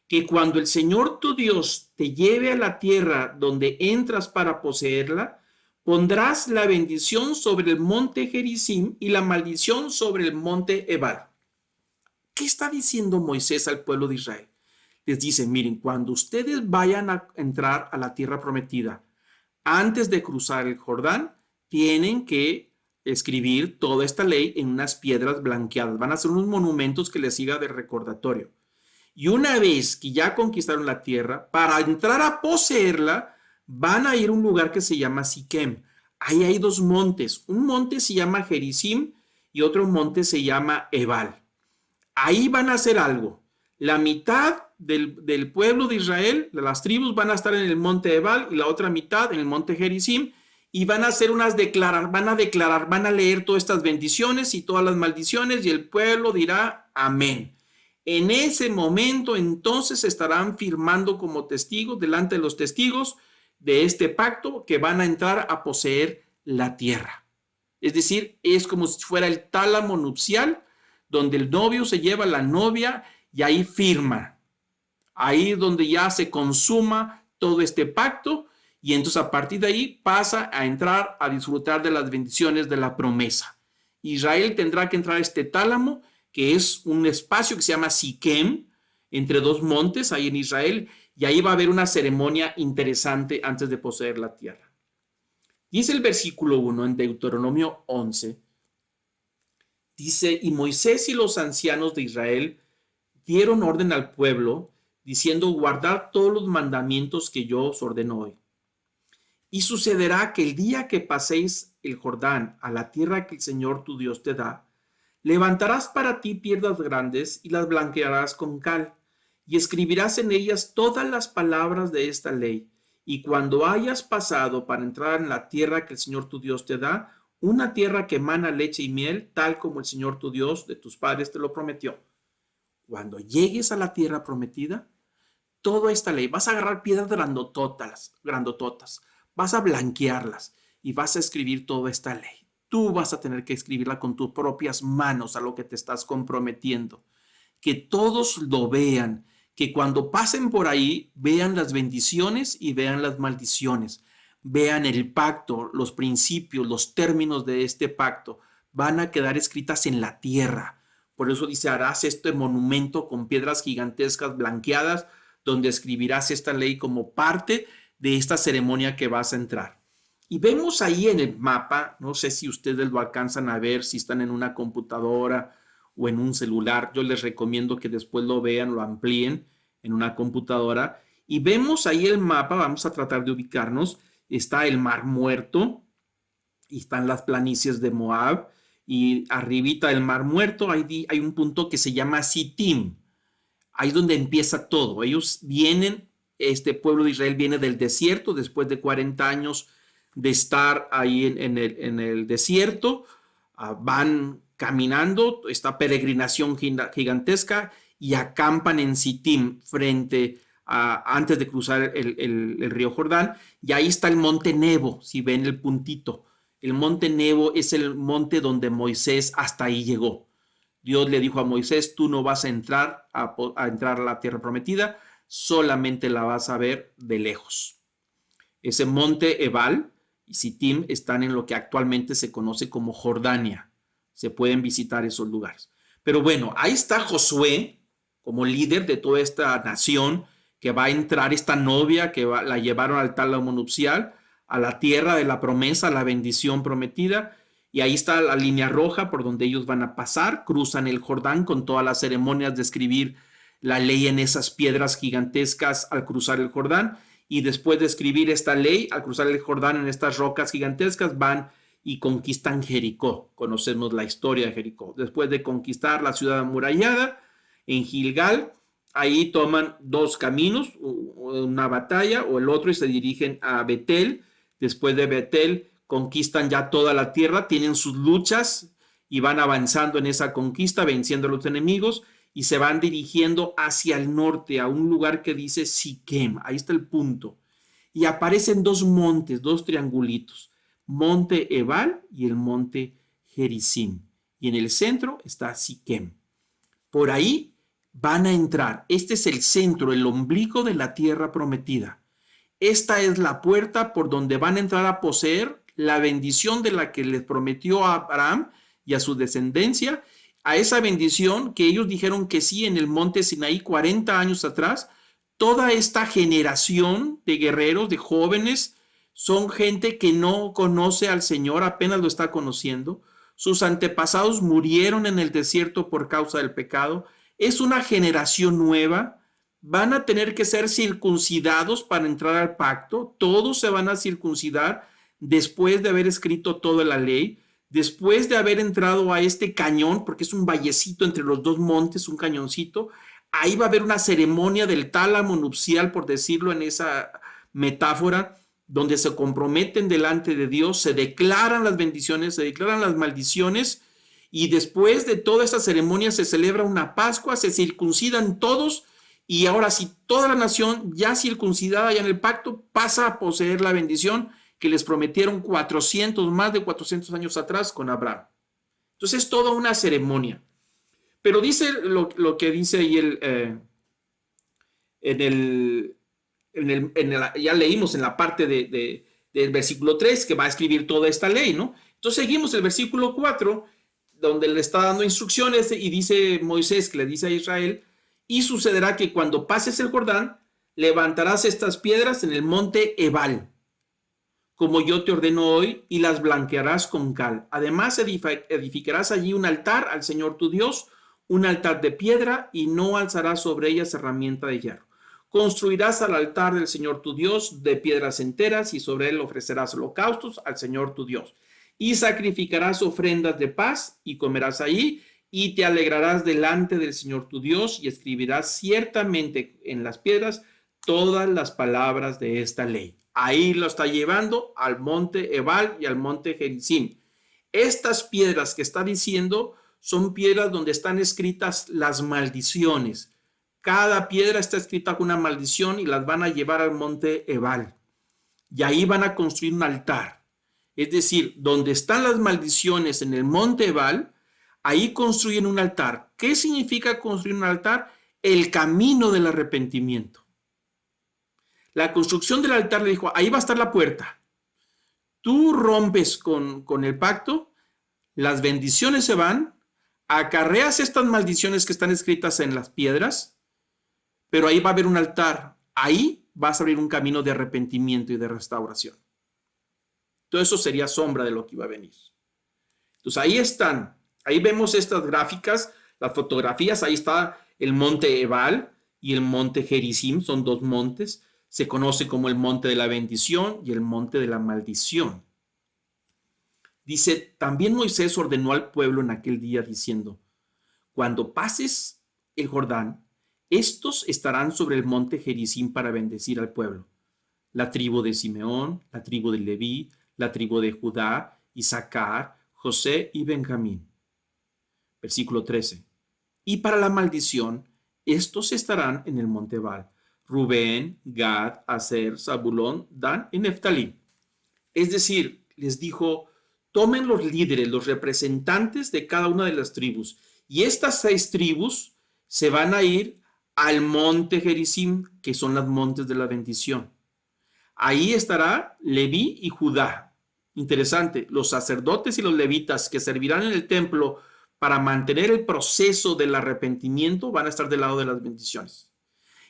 que cuando el Señor tu Dios te lleve a la tierra donde entras para poseerla, pondrás la bendición sobre el monte Gerizim y la maldición sobre el monte Ebal. ¿Qué está diciendo Moisés al pueblo de Israel? Les dice, miren, cuando ustedes vayan a entrar a la tierra prometida, antes de cruzar el Jordán, tienen que escribir toda esta ley en unas piedras blanqueadas. Van a ser unos monumentos que les siga de recordatorio. Y una vez que ya conquistaron la tierra, para entrar a poseerla, van a ir a un lugar que se llama Siquem. Ahí hay dos montes. Un monte se llama Gerizim y otro monte se llama Ebal. Ahí van a hacer algo. La mitad del pueblo de Israel, de las tribus, van a estar en el monte Ebal y la otra mitad en el monte Gerizim y van a hacer van a leer todas estas bendiciones y todas las maldiciones y el pueblo dirá amén. En ese momento entonces estarán firmando como testigos delante de los testigos de este pacto que van a entrar a poseer la tierra. Es decir, es como si fuera el tálamo nupcial donde el novio se lleva a la novia y ahí firma. Ahí es donde ya se consuma todo este pacto y entonces a partir de ahí pasa a entrar a disfrutar de las bendiciones de la promesa. Israel tendrá que entrar a este tálamo, que es un espacio que se llama Siquem, entre dos montes ahí en Israel, y ahí va a haber una ceremonia interesante antes de poseer la tierra. Dice el versículo 1 en Deuteronomio 11, dice, y Moisés y los ancianos de Israel dieron orden al pueblo, diciendo, guardad todos los mandamientos que yo os ordeno hoy. Y sucederá que el día que paséis el Jordán a la tierra que el Señor tu Dios te da, levantarás para ti piedras grandes y las blanquearás con cal, y escribirás en ellas todas las palabras de esta ley. Y cuando hayas pasado para entrar en la tierra que el Señor tu Dios te da, una tierra que emana leche y miel, tal como el Señor tu Dios de tus padres te lo prometió. Cuando llegues a la tierra prometida, toda esta ley, vas a agarrar piedras grandototas, vas a blanquearlas y vas a escribir toda esta ley. Tú vas a tener que escribirla con tus propias manos a lo que te estás comprometiendo. Que todos lo vean, que cuando pasen por ahí vean las bendiciones y vean las maldiciones. vean el pacto, los principios, los términos de este pacto, van a quedar escritas en la tierra. Por eso dice, harás este monumento con piedras gigantescas blanqueadas, donde escribirás esta ley como parte de esta ceremonia que vas a entrar. Y vemos ahí en el mapa, no sé si ustedes lo alcanzan a ver, si están en una computadora o en un celular, yo les recomiendo que después lo vean, lo amplíen en una computadora. Y vemos ahí el mapa, vamos a tratar de ubicarnos, está el Mar Muerto, y están las planicies de Moab, y arribita del Mar Muerto hay un punto que se llama Sittim. Ahí es donde empieza todo. Ellos vienen, este pueblo de Israel viene del desierto después de 40 años de estar ahí en el desierto. Van caminando, esta peregrinación gigantesca, y acampan en Sittim antes de cruzar el río Jordán, y ahí está el monte Nebo, si ven el puntito. El monte Nebo es el monte donde Moisés hasta ahí llegó. Dios le dijo a Moisés, tú no vas a entrar a la tierra prometida, solamente la vas a ver de lejos. Ese monte Ebal y Sittim están en lo que actualmente se conoce como Jordania. Se pueden visitar esos lugares. Pero bueno, ahí está Josué como líder de toda esta nación, que va a entrar esta novia que la llevaron al tálamo nupcial, a la tierra de la promesa, a la bendición prometida. Y ahí está la línea roja por donde ellos van a pasar, cruzan el Jordán con todas las ceremonias de escribir la ley en esas piedras gigantescas al cruzar el Jordán. Y después de escribir esta ley, al cruzar el Jordán en estas rocas gigantescas, van y conquistan Jericó. Conocemos la historia de Jericó. Después de conquistar la ciudad amurallada en Gilgal, ahí toman dos caminos, una batalla o el otro, y se dirigen a Betel. Después de Betel conquistan ya toda la tierra, tienen sus luchas y van avanzando en esa conquista, venciendo a los enemigos, y se van dirigiendo hacia el norte, a un lugar que dice Siquem. Ahí está el punto. Y aparecen dos montes, dos triangulitos, monte Ebal y el monte Gerizim. Y en el centro está Siquem. Por ahí van a entrar. Este es el centro, el ombligo de la tierra prometida. Esta es la puerta por donde van a entrar a poseer la bendición de la que les prometió a Abraham y a su descendencia, a esa bendición que ellos dijeron que sí en el monte Sinaí 40 años atrás. Toda esta generación de guerreros, de jóvenes, son gente que no conoce al Señor, apenas lo está conociendo. Sus antepasados murieron en el desierto por causa del pecado. Es una generación nueva. Van a tener que ser circuncidados para entrar al pacto. Todos se van a circuncidar después de haber escrito toda la ley, después de haber entrado a este cañón, porque es un vallecito entre los dos montes, un cañoncito. Ahí va a haber una ceremonia del tálamo nupcial, por decirlo en esa metáfora, donde se comprometen delante de Dios, se declaran las bendiciones, se declaran las maldiciones, y después de toda esta ceremonia se celebra una Pascua, se circuncidan todos, y ahora sí, toda la nación ya circuncidada ya en el pacto pasa a poseer la bendición que les prometieron más de 400 años atrás con Abraham. Entonces es toda una ceremonia. Pero dice lo que dice ahí ya leímos en la parte del versículo 3 que va a escribir toda esta ley, ¿no? Entonces seguimos el versículo 4, donde le está dando instrucciones, y dice Moisés, que le dice a Israel, y sucederá que cuando pases el Jordán, levantarás estas piedras en el monte Ebal, como yo te ordeno hoy, y las blanquearás con cal. Además edificarás allí un altar al Señor tu Dios, un altar de piedra, y no alzarás sobre ellas herramienta de hierro. Construirás al altar del Señor tu Dios de piedras enteras, y sobre él ofrecerás holocaustos al Señor tu Dios. Y sacrificarás ofrendas de paz, y comerás ahí, y te alegrarás delante del Señor tu Dios, y escribirás ciertamente en las piedras todas las palabras de esta ley. Ahí lo está llevando al monte Ebal y al monte Gerizim. Estas piedras que está diciendo son piedras donde están escritas las maldiciones. Cada piedra está escrita con una maldición, y las van a llevar al monte Ebal. Y ahí van a construir un altar. Es decir, donde están las maldiciones en el monte Ebal, ahí construyen un altar. ¿Qué significa construir un altar? El camino del arrepentimiento. La construcción del altar, le dijo, ahí va a estar la puerta. tú rompes con el pacto, las bendiciones se van, acarreas estas maldiciones que están escritas en las piedras, pero ahí va a haber un altar, ahí vas a abrir un camino de arrepentimiento y de restauración. Todo eso sería sombra de lo que iba a venir. Entonces ahí están, ahí vemos estas gráficas, las fotografías, ahí está el monte Ebal y el monte Gerizim, son dos montes, se conoce como el monte de la bendición y el monte de la maldición. Dice, también Moisés ordenó al pueblo en aquel día diciendo, cuando pases el Jordán, estos estarán sobre el monte Gerizim para bendecir al pueblo. La tribu de Simeón, la tribu de Leví, la tribu de Judá, Isaacar, José y Benjamín. Versículo 13. Y para la maldición, estos estarán en el monte Ebal. Rubén, Gad, Aser, Zabulón, Dan y Neftalí. Es decir, les dijo, tomen los líderes, los representantes de cada una de las tribus. Y estas 6 tribus se van a ir al monte Gerizim, que son los montes de la bendición. Ahí estará Leví y Judá. Interesante, los sacerdotes y los levitas que servirán en el templo para mantener el proceso del arrepentimiento van a estar del lado de las bendiciones.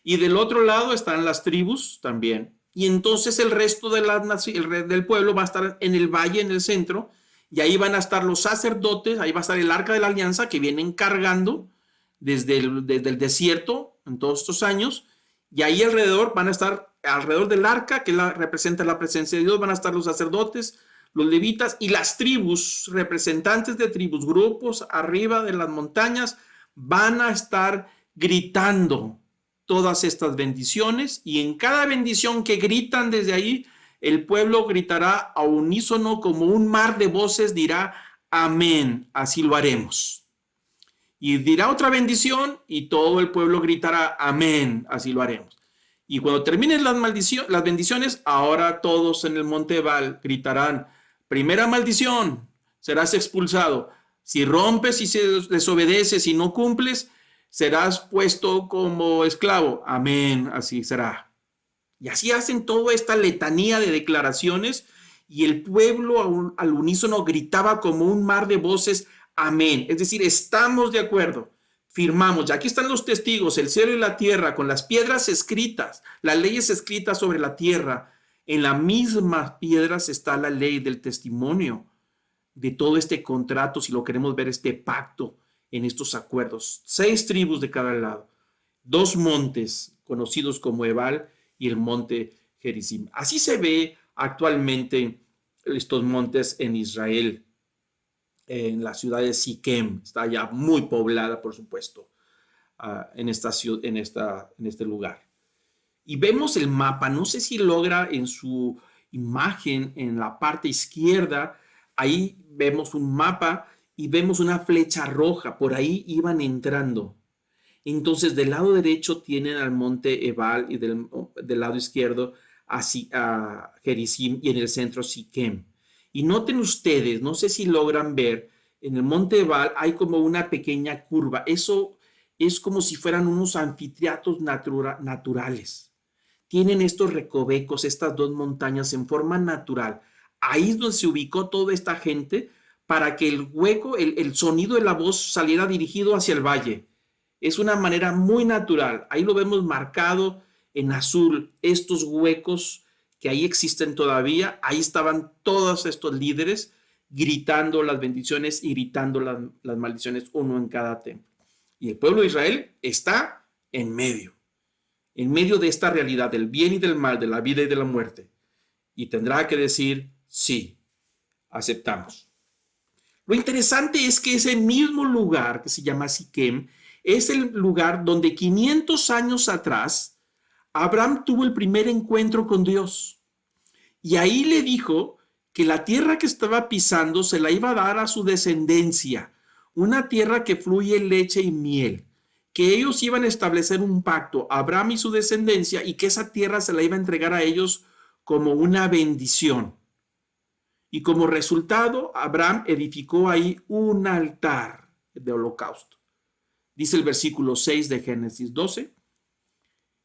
Y del otro lado están las tribus también. Y entonces el resto del pueblo va a estar en el valle, en el centro, y ahí van a estar los sacerdotes, ahí va a estar el arca de la alianza que vienen cargando desde el desierto en todos estos años, y ahí alrededor van a estar, alrededor del arca que representa la presencia de Dios, van a estar los sacerdotes, los levitas y las tribus, representantes de tribus, grupos arriba de las montañas, van a estar gritando todas estas bendiciones, y en cada bendición que gritan desde ahí, el pueblo gritará a unísono como un mar de voces, dirá amén, así lo haremos. Y dirá otra bendición y todo el pueblo gritará amén, así lo haremos. Y cuando terminen las bendiciones, ahora todos en el monte Ebal gritarán, primera maldición, serás expulsado. Si rompes y se desobedeces y no cumples, serás puesto como esclavo. Amén, así será. Y así hacen toda esta letanía de declaraciones, y el pueblo al unísono gritaba como un mar de voces, amén. Es decir, estamos de acuerdo, firmamos. Ya aquí están los testigos, el cielo y la tierra, con las piedras escritas, las leyes escritas sobre la tierra. En las mismas piedras está la ley del testimonio de todo este contrato, si lo queremos ver, este pacto en estos acuerdos. 6 tribus de cada lado, 2 montes conocidos como Ebal y el monte Gerizim. Así se ve actualmente estos montes en Israel, en la ciudad de Siquem. Está ya muy poblada, por supuesto, en este lugar. Y vemos el mapa, no sé si logra en su imagen, en la parte izquierda, ahí vemos un mapa y vemos una flecha roja, por ahí iban entrando. Entonces, del lado derecho tienen al monte Ebal y del lado izquierdo a Gerizim, y en el centro Siquem. Y noten ustedes, no sé si logran ver, en el monte Ebal hay como una pequeña curva. Eso es como si fueran unos anfiteatros naturales. Tienen estos recovecos, estas 2 montañas en forma natural. Ahí es donde se ubicó toda esta gente para que el hueco, el sonido de la voz saliera dirigido hacia el valle. Es una manera muy natural. Ahí lo vemos marcado en azul, estos huecos que ahí existen todavía. Ahí estaban todos estos líderes gritando las bendiciones y gritando las maldiciones, uno en cada templo. Y el pueblo de Israel está en medio de esta realidad del bien y del mal, de la vida y de la muerte. Y tendrá que decir, sí, aceptamos. Lo interesante es que ese mismo lugar que se llama Siquem es el lugar donde 500 años atrás Abraham tuvo el primer encuentro con Dios. Y ahí le dijo que la tierra que estaba pisando se la iba a dar a su descendencia, una tierra que fluye leche y miel, que ellos iban a establecer un pacto, Abraham y su descendencia, y que esa tierra se la iba a entregar a ellos como una bendición. Y como resultado, Abraham edificó ahí un altar de holocausto. Dice el versículo 6 de Génesis 12,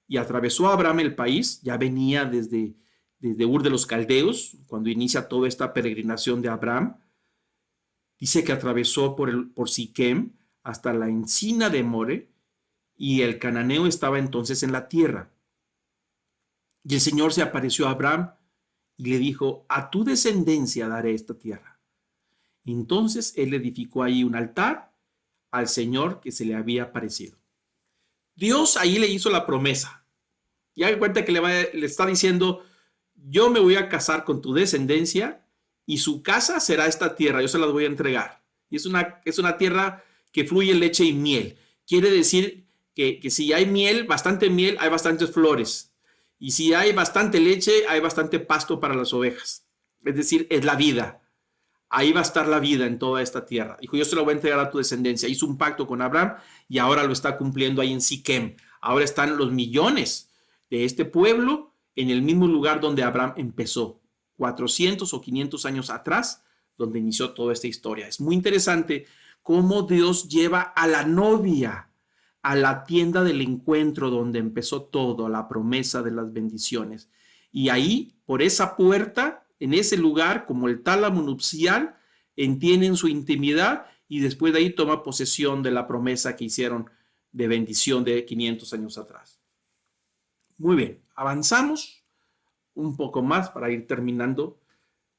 y atravesó Abraham el país, ya venía desde desde Ur de los Caldeos, cuando inicia toda esta peregrinación de Abraham. Dice que atravesó por Siquem hasta la encina de More, y el cananeo estaba entonces en la tierra. Y el Señor se apareció a Abraham y le dijo: a tu descendencia daré esta tierra. Entonces él edificó ahí un altar al Señor que se le había aparecido. Dios ahí le hizo la promesa. Y haga cuenta que le está diciendo: yo me voy a casar con tu descendencia y su casa será esta tierra, yo se las voy a entregar. Y es una tierra que fluye leche y miel. Quiere decir que si hay miel, bastante miel, hay bastantes flores. Y si hay bastante leche, hay bastante pasto para las ovejas. Es decir, es la vida. Ahí va a estar la vida en toda esta tierra. Dijo: yo se lo voy a entregar a tu descendencia. Hizo un pacto con Abraham y ahora lo está cumpliendo ahí en Siquem. Ahora están los millones de este pueblo en el mismo lugar donde Abraham empezó, 400 o 500 años atrás, donde inició toda esta historia. Es muy interesante cómo Dios lleva a la novia a la tienda del encuentro donde empezó todo, la promesa de las bendiciones. Y ahí, por esa puerta, en ese lugar, como el tálamo nupcial, entienden su intimidad y después de ahí toma posesión de la promesa que hicieron de bendición de 500 años atrás. Muy bien, avanzamos un poco más para ir terminando.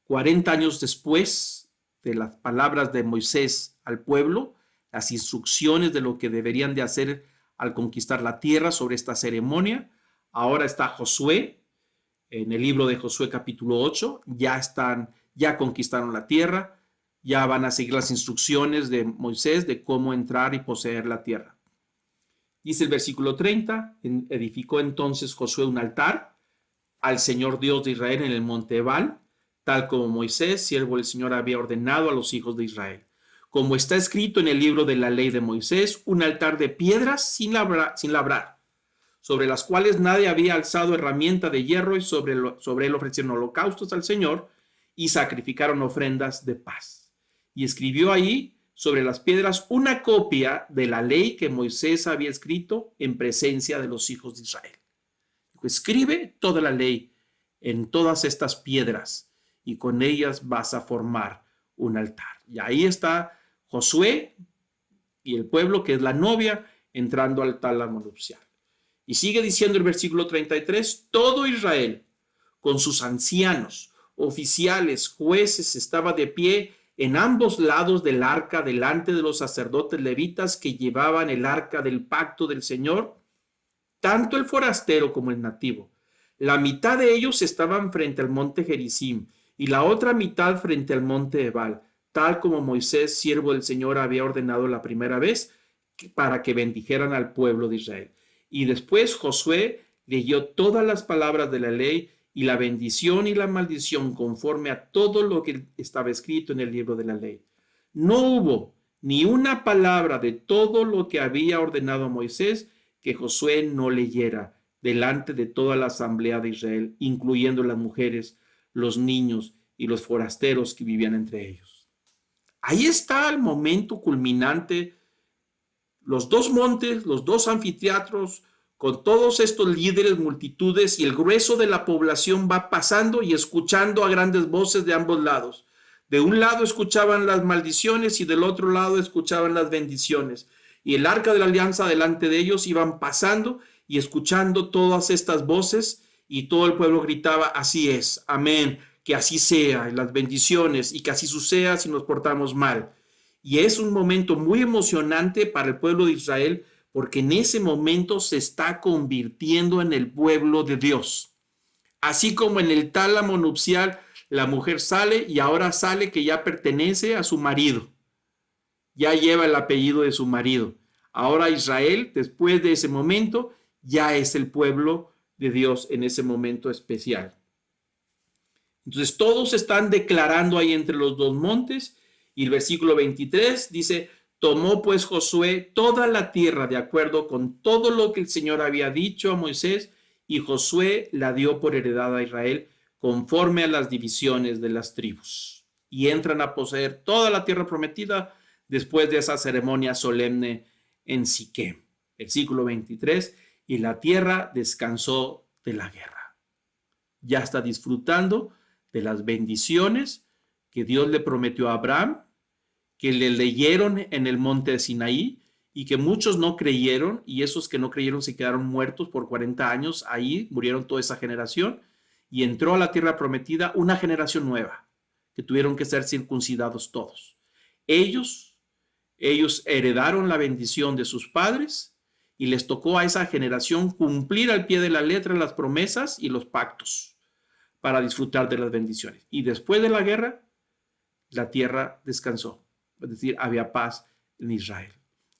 40 años después de las palabras de Moisés al pueblo, las instrucciones de lo que deberían de hacer al conquistar la tierra sobre esta ceremonia, ahora está Josué. En el libro de Josué capítulo 8, ya conquistaron la tierra, ya van a seguir las instrucciones de Moisés de cómo entrar y poseer la tierra. Dice el versículo 30, edificó entonces Josué un altar al Señor Dios de Israel en el monte Ebal, tal como Moisés, siervo del Señor, había ordenado a los hijos de Israel. Como está escrito en el libro de la ley de Moisés, un altar de piedras sin labrar, sobre las cuales nadie había alzado herramienta de hierro, y sobre él ofrecieron holocaustos al Señor y sacrificaron ofrendas de paz. Y escribió ahí sobre las piedras una copia de la ley que Moisés había escrito en presencia de los hijos de Israel. Escribe toda la ley en todas estas piedras y con ellas vas a formar un altar. Y ahí está Josué y el pueblo, que es la novia, entrando al tálamo nupcial. Y sigue diciendo el versículo 33, todo Israel, con sus ancianos, oficiales, jueces, estaba de pie en ambos lados del arca, delante de los sacerdotes levitas que llevaban el arca del pacto del Señor, tanto el forastero como el nativo. La mitad de ellos estaban frente al monte Gerizim y la otra mitad frente al monte Ebal, tal como Moisés, siervo del Señor, había ordenado la primera vez para que bendijeran al pueblo de Israel. Y después Josué leyó todas las palabras de la ley y la bendición y la maldición conforme a todo lo que estaba escrito en el libro de la ley. No hubo ni una palabra de todo lo que había ordenado Moisés que Josué no leyera delante de toda la asamblea de Israel, incluyendo las mujeres, los niños y los forasteros que vivían entre ellos. Ahí está el momento culminante. Los dos montes, los dos anfiteatros, con todos estos líderes, multitudes, y el grueso de la población va pasando y escuchando a grandes voces de ambos lados. De un lado escuchaban las maldiciones y del otro lado escuchaban las bendiciones. Y el arca de la alianza delante de ellos iban pasando y escuchando todas estas voces, y todo el pueblo gritaba: así es, amén, que así sea, y las bendiciones, y que así suceda si nos portamos mal. Y es un momento muy emocionante para el pueblo de Israel, porque en ese momento se está convirtiendo en el pueblo de Dios. Así como en el tálamo nupcial la mujer sale, y ahora sale que ya pertenece a su marido. Ya lleva el apellido de su marido. Ahora Israel, después de ese momento, ya es el pueblo de Dios en ese momento especial. Entonces todos están declarando ahí entre los dos montes. Y el versículo 23 dice: tomó pues Josué toda la tierra de acuerdo con todo lo que el Señor había dicho a Moisés, y Josué la dio por heredad a Israel conforme a las divisiones de las tribus. Y entran a poseer toda la tierra prometida después de esa ceremonia solemne en Siquem. Versículo 23, y la tierra descansó de la guerra. ya está disfrutando de las bendiciones que Dios le prometió a Abraham, que le leyeron en el monte de Sinaí y que muchos no creyeron, y esos que no creyeron se quedaron muertos por 40 años. Ahí murieron toda esa generación y entró a la tierra prometida una generación nueva, que tuvieron que ser circuncidados todos. Ellos heredaron la bendición de sus padres y les tocó a esa generación cumplir al pie de la letra las promesas y los pactos para disfrutar de las bendiciones. Y después de la guerra, la tierra descansó, es decir, había paz en Israel.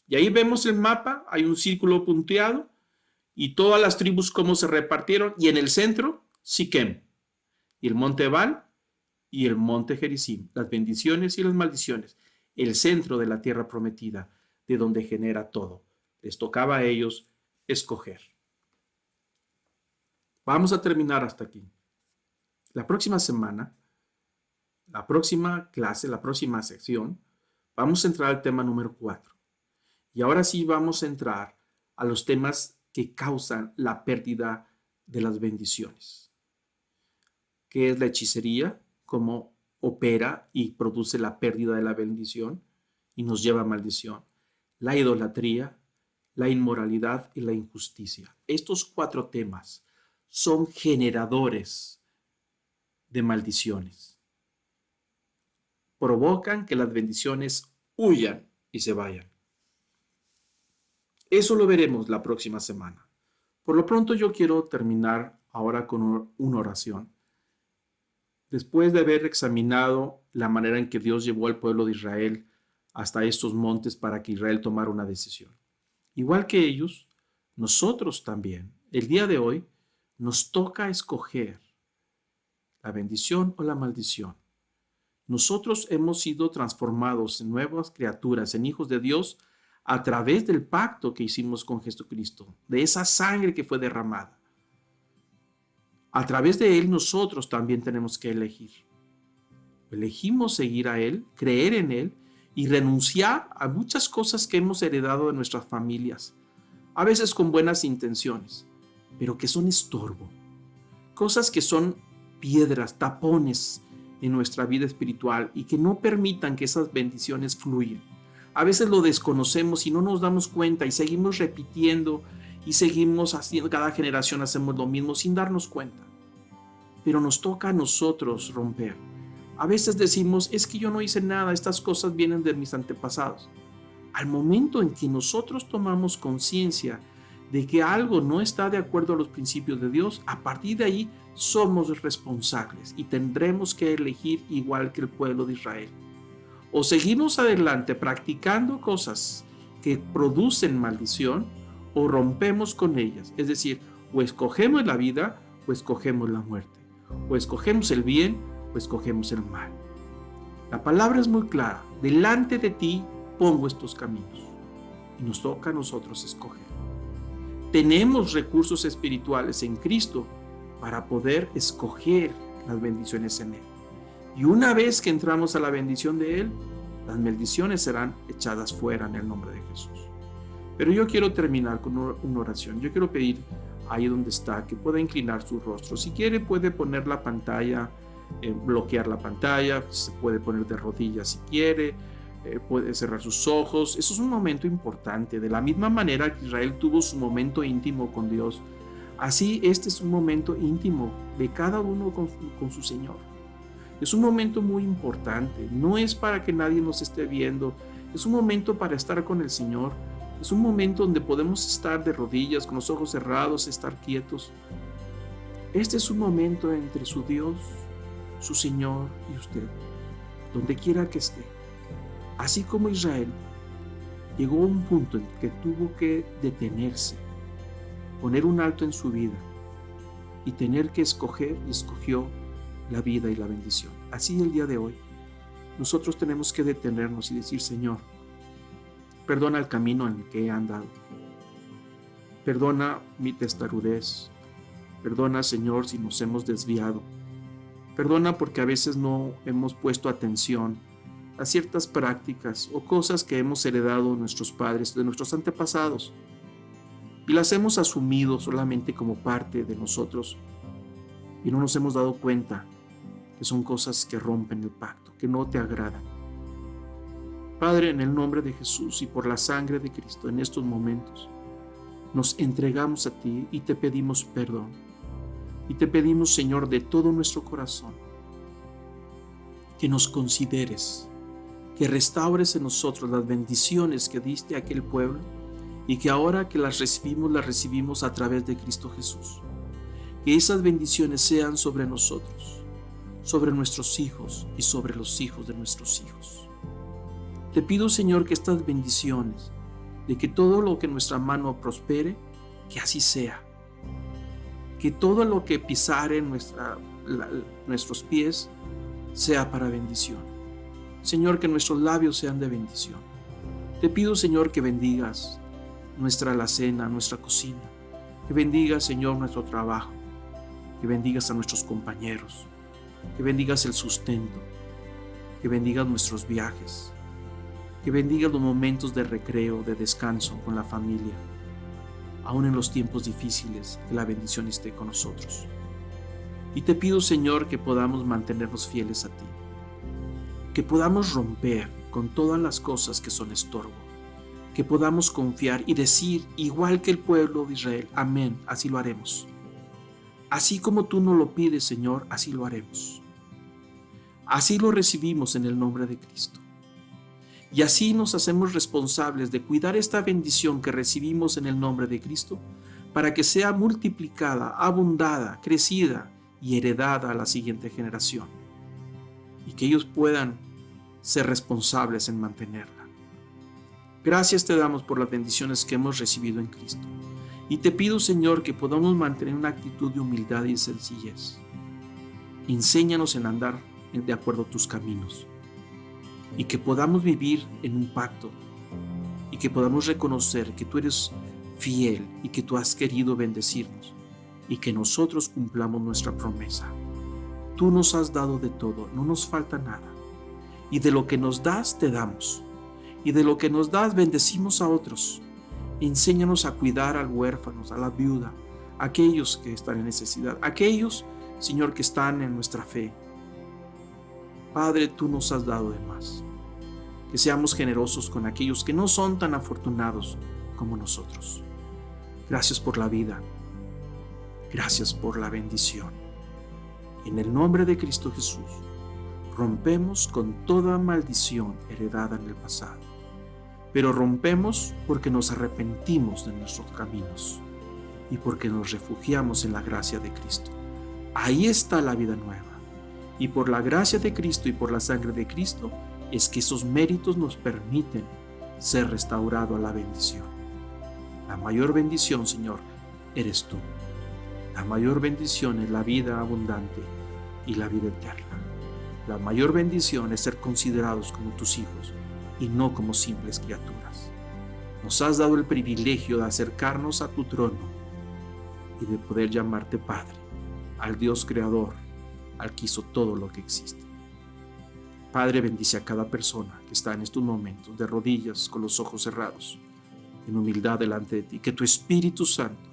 Y ahí vemos el mapa, hay un círculo punteado y todas las tribus cómo se repartieron, y en el centro, Siquem, y el monte Ebal y el monte Gerizim, las bendiciones y las maldiciones, el centro de la tierra prometida, de donde genera todo. Les tocaba a ellos escoger. Vamos a terminar hasta aquí. La próxima semana, la próxima clase, la próxima sección, vamos a entrar al tema número 4. Y ahora sí vamos a entrar a los temas que causan la pérdida de las bendiciones. ¿Qué es la hechicería? ¿Cómo opera y produce la pérdida de la bendición y nos lleva a maldición? La idolatría, la inmoralidad y la injusticia. Estos 4 temas son generadores de maldiciones. Provocan que las bendiciones huyan y se vayan. Eso lo veremos la próxima semana. Por lo pronto yo quiero terminar ahora con una oración. Después de haber examinado la manera en que Dios llevó al pueblo de Israel hasta estos montes para que Israel tomara una decisión. Igual que ellos, nosotros también, el día de hoy, nos toca escoger la bendición o la maldición. Nosotros hemos sido transformados en nuevas criaturas, en hijos de Dios, a través del pacto que hicimos con Jesucristo, de esa sangre que fue derramada. A través de Él nosotros también tenemos que elegir. Elegimos seguir a Él, creer en Él y renunciar a muchas cosas que hemos heredado de nuestras familias, a veces con buenas intenciones, pero que son estorbo. Cosas que son piedras, tapones en nuestra vida espiritual y que no permitan que esas bendiciones fluyan. A veces lo desconocemos y no nos damos cuenta y seguimos repitiendo y seguimos haciendo, cada generación hacemos lo mismo sin darnos cuenta. Pero nos toca a nosotros romper. A veces decimos, es que yo no hice nada, estas cosas vienen de mis antepasados. Al momento en que nosotros tomamos conciencia de que algo no está de acuerdo a los principios de Dios, a partir de ahí somos responsables y tendremos que elegir igual que el pueblo de Israel. O seguimos adelante practicando cosas que producen maldición, o rompemos con ellas. Es decir, o escogemos la vida o escogemos la muerte. O escogemos el bien o escogemos el mal. La palabra es muy clara. Delante de ti pongo estos caminos. Y nos toca a nosotros escoger. Tenemos recursos espirituales en Cristo para poder escoger las bendiciones en Él. Y una vez que entramos a la bendición de Él, las maldiciones serán echadas fuera en el nombre de Jesús. Pero yo quiero terminar con una oración. Yo quiero pedir ahí donde está que pueda inclinar su rostro. Si quiere puede poner la pantalla, bloquear la pantalla, se puede poner de rodillas si quiere, puede cerrar sus ojos. Eso es un momento importante. De la misma manera que Israel tuvo su momento íntimo con Dios, así este es un momento íntimo de cada uno con su Señor. Es un momento muy importante. No es para que nadie nos esté viendo. Es un momento para estar con el Señor. Es un momento donde podemos estar de rodillas, con los ojos cerrados, estar quietos. Este es un momento entre su Dios, su Señor y usted, donde quiera que esté. Así como Israel llegó a un punto en que tuvo que detenerse, poner un alto en su vida y tener que escoger, y escogió la vida y la bendición. Así el día de hoy, nosotros tenemos que detenernos y decir, Señor, perdona el camino en el que he andado. Perdona mi testarudez. Perdona, Señor, si nos hemos desviado. Perdona porque a veces no hemos puesto atención a ciertas prácticas o cosas que hemos heredado de nuestros padres, de nuestros antepasados, y las hemos asumido solamente como parte de nosotros. y no nos hemos dado cuenta que son cosas que rompen el pacto, que no te agradan. Padre, en el nombre de Jesús y por la sangre de Cristo, en estos momentos, nos entregamos a ti y te pedimos perdón. Y te pedimos, Señor, de todo nuestro corazón, que nos consideres, que restaures en nosotros las bendiciones que diste a aquel pueblo y que ahora que las recibimos a través de Cristo Jesús. Que esas bendiciones sean sobre nosotros, sobre nuestros hijos y sobre los hijos de nuestros hijos. Te pido, Señor, que estas bendiciones, de que todo lo que nuestra mano prospere, que así sea. Que todo lo que pisare nuestros pies sea para bendición. Señor, que nuestros labios sean de bendición. Te pido, Señor, que bendigas nuestra alacena, nuestra cocina. Que bendigas, Señor, nuestro trabajo. Que bendigas a nuestros compañeros. Que bendigas el sustento. Que bendigas nuestros viajes. Que bendigas los momentos de recreo, de descanso con la familia. Aún en los tiempos difíciles, que la bendición esté con nosotros. Y te pido, Señor, que podamos mantenernos fieles a ti. Que podamos romper con todas las cosas que son estorbo. Que podamos confiar y decir, igual que el pueblo de Israel, amén, así lo haremos. Así como tú nos lo pides, Señor, así lo haremos. Así lo recibimos en el nombre de Cristo. Y así nos hacemos responsables de cuidar esta bendición que recibimos en el nombre de Cristo para que sea multiplicada, abundada, crecida y heredada a la siguiente generación. Y que ellos puedan ser responsables en mantenerla. Gracias te damos por las bendiciones que hemos recibido en Cristo. Y te pido, Señor, que podamos mantener una actitud de humildad y sencillez. Enséñanos en andar de acuerdo a tus caminos. Y que podamos vivir en un pacto. Y que podamos reconocer que tú eres fiel y que tú has querido bendecirnos. Y que nosotros cumplamos nuestra promesa. Tú nos has dado de todo, no nos falta nada. Y de lo que nos das, te damos. Y de lo que nos das, bendecimos a otros. Enséñanos a cuidar al huérfano, a la viuda, a aquellos que están en necesidad, a aquellos, Señor, que están en nuestra fe. Padre, tú nos has dado de más. Que seamos generosos con aquellos que no son tan afortunados como nosotros. Gracias por la vida. Gracias por la bendición. En el nombre de Cristo Jesús, rompemos con toda maldición heredada en el pasado. Pero rompemos porque nos arrepentimos de nuestros caminos y porque nos refugiamos en la gracia de Cristo. Ahí está la vida nueva. Y por la gracia de Cristo y por la sangre de Cristo es que esos méritos nos permiten ser restaurados a la bendición. La mayor bendición, Señor, eres tú. La mayor bendición es la vida abundante y la vida eterna. La mayor bendición es ser considerados como tus hijos y no como simples criaturas. Nos has dado el privilegio de acercarnos a tu trono y de poder llamarte Padre, al Dios Creador, al que hizo todo lo que existe. Padre, bendice a cada persona que está en estos momentos de rodillas, con los ojos cerrados, en humildad delante de ti. Que tu Espíritu Santo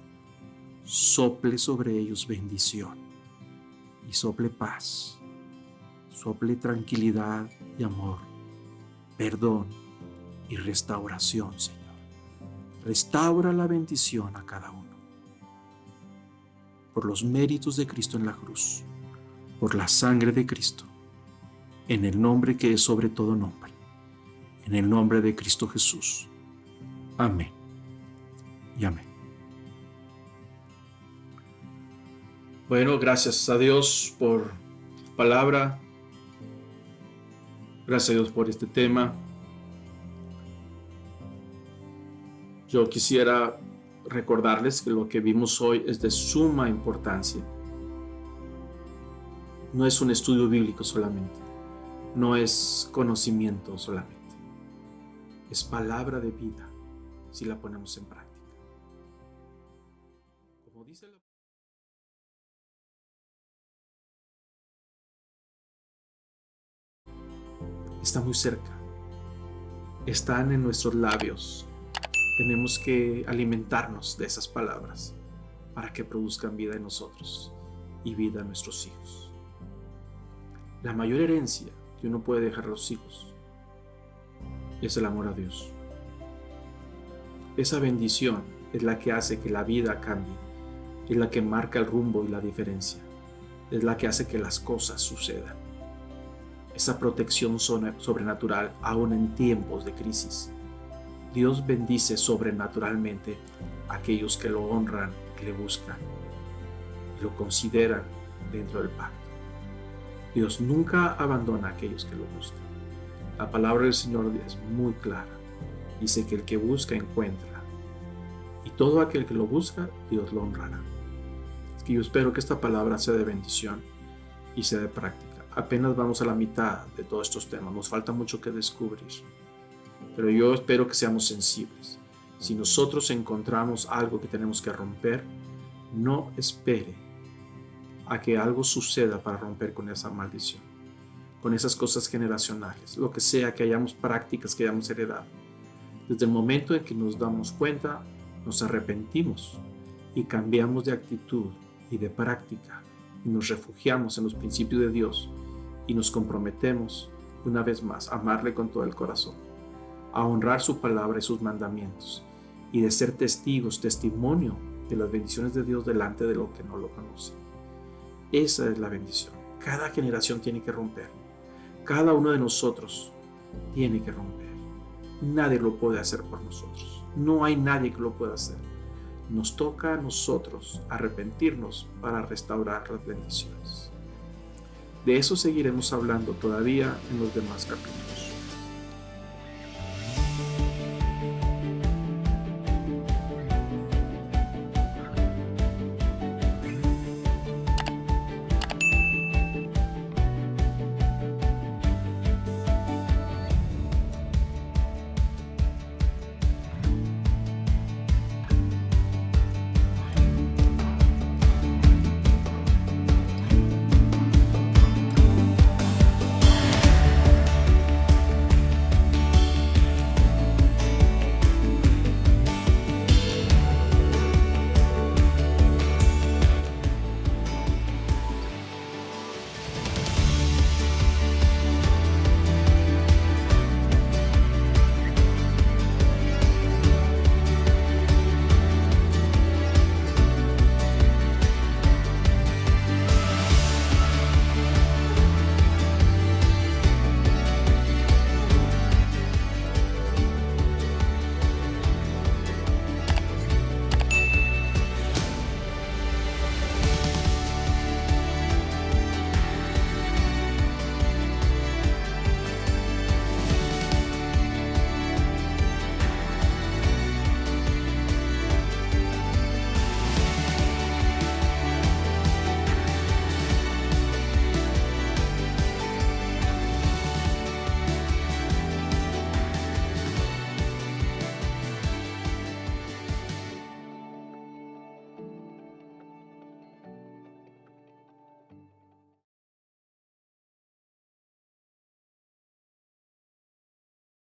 sople sobre ellos bendición y sople paz, sople tranquilidad y amor, perdón y restauración, Señor. Restaura la bendición a cada uno. Por los méritos de Cristo en la cruz, por la sangre de Cristo, en el nombre que es sobre todo nombre, en el nombre de Cristo Jesús. Amén y amén. Bueno, gracias a Dios por su palabra. Gracias a Dios por este tema. Yo quisiera recordarles que lo que vimos hoy es de suma importancia. No es un estudio bíblico solamente, no es conocimiento solamente, es palabra de vida si la ponemos en práctica. Como dice la está muy cerca, están en nuestros labios. Tenemos que alimentarnos de esas palabras para que produzcan vida en nosotros. y vida a nuestros hijos. La mayor herencia que uno puede dejar a los hijos es el amor a Dios. Esa bendición es la que hace que la vida cambie, es la que marca el rumbo y la diferencia, es la que hace que las cosas sucedan. Esa protección sobrenatural aún en tiempos de crisis. Dios bendice sobrenaturalmente a aquellos que lo honran y le buscan y lo consideran dentro del pacto. Dios nunca abandona a aquellos que lo buscan. La palabra del Señor es muy clara. Dice que el que busca encuentra. Y todo aquel que lo busca, Dios lo honrará. Es que yo espero que esta palabra sea de bendición y sea de práctica. Apenas vamos a la mitad de todos estos temas. Nos falta mucho que descubrir. Pero yo espero que seamos sensibles. Si nosotros encontramos algo que tenemos que romper, no espere a que algo suceda para romper con esa maldición, con esas cosas generacionales, lo que sea que hayamos prácticas que hayamos heredado. Desde el momento en que nos damos cuenta, nos arrepentimos y cambiamos de actitud y de práctica y nos refugiamos en los principios de Dios y nos comprometemos una vez más a amarle con todo el corazón, a honrar su palabra y sus mandamientos y de ser testigos, testimonio de las bendiciones de Dios delante de los que no lo conocen. Esa es la bendición. Cada generación tiene que romper. Cada uno de nosotros tiene que romper. Nadie lo puede hacer por nosotros. No hay nadie que lo pueda hacer. Nos toca a nosotros arrepentirnos para restaurar las bendiciones. De eso seguiremos hablando todavía en los demás capítulos.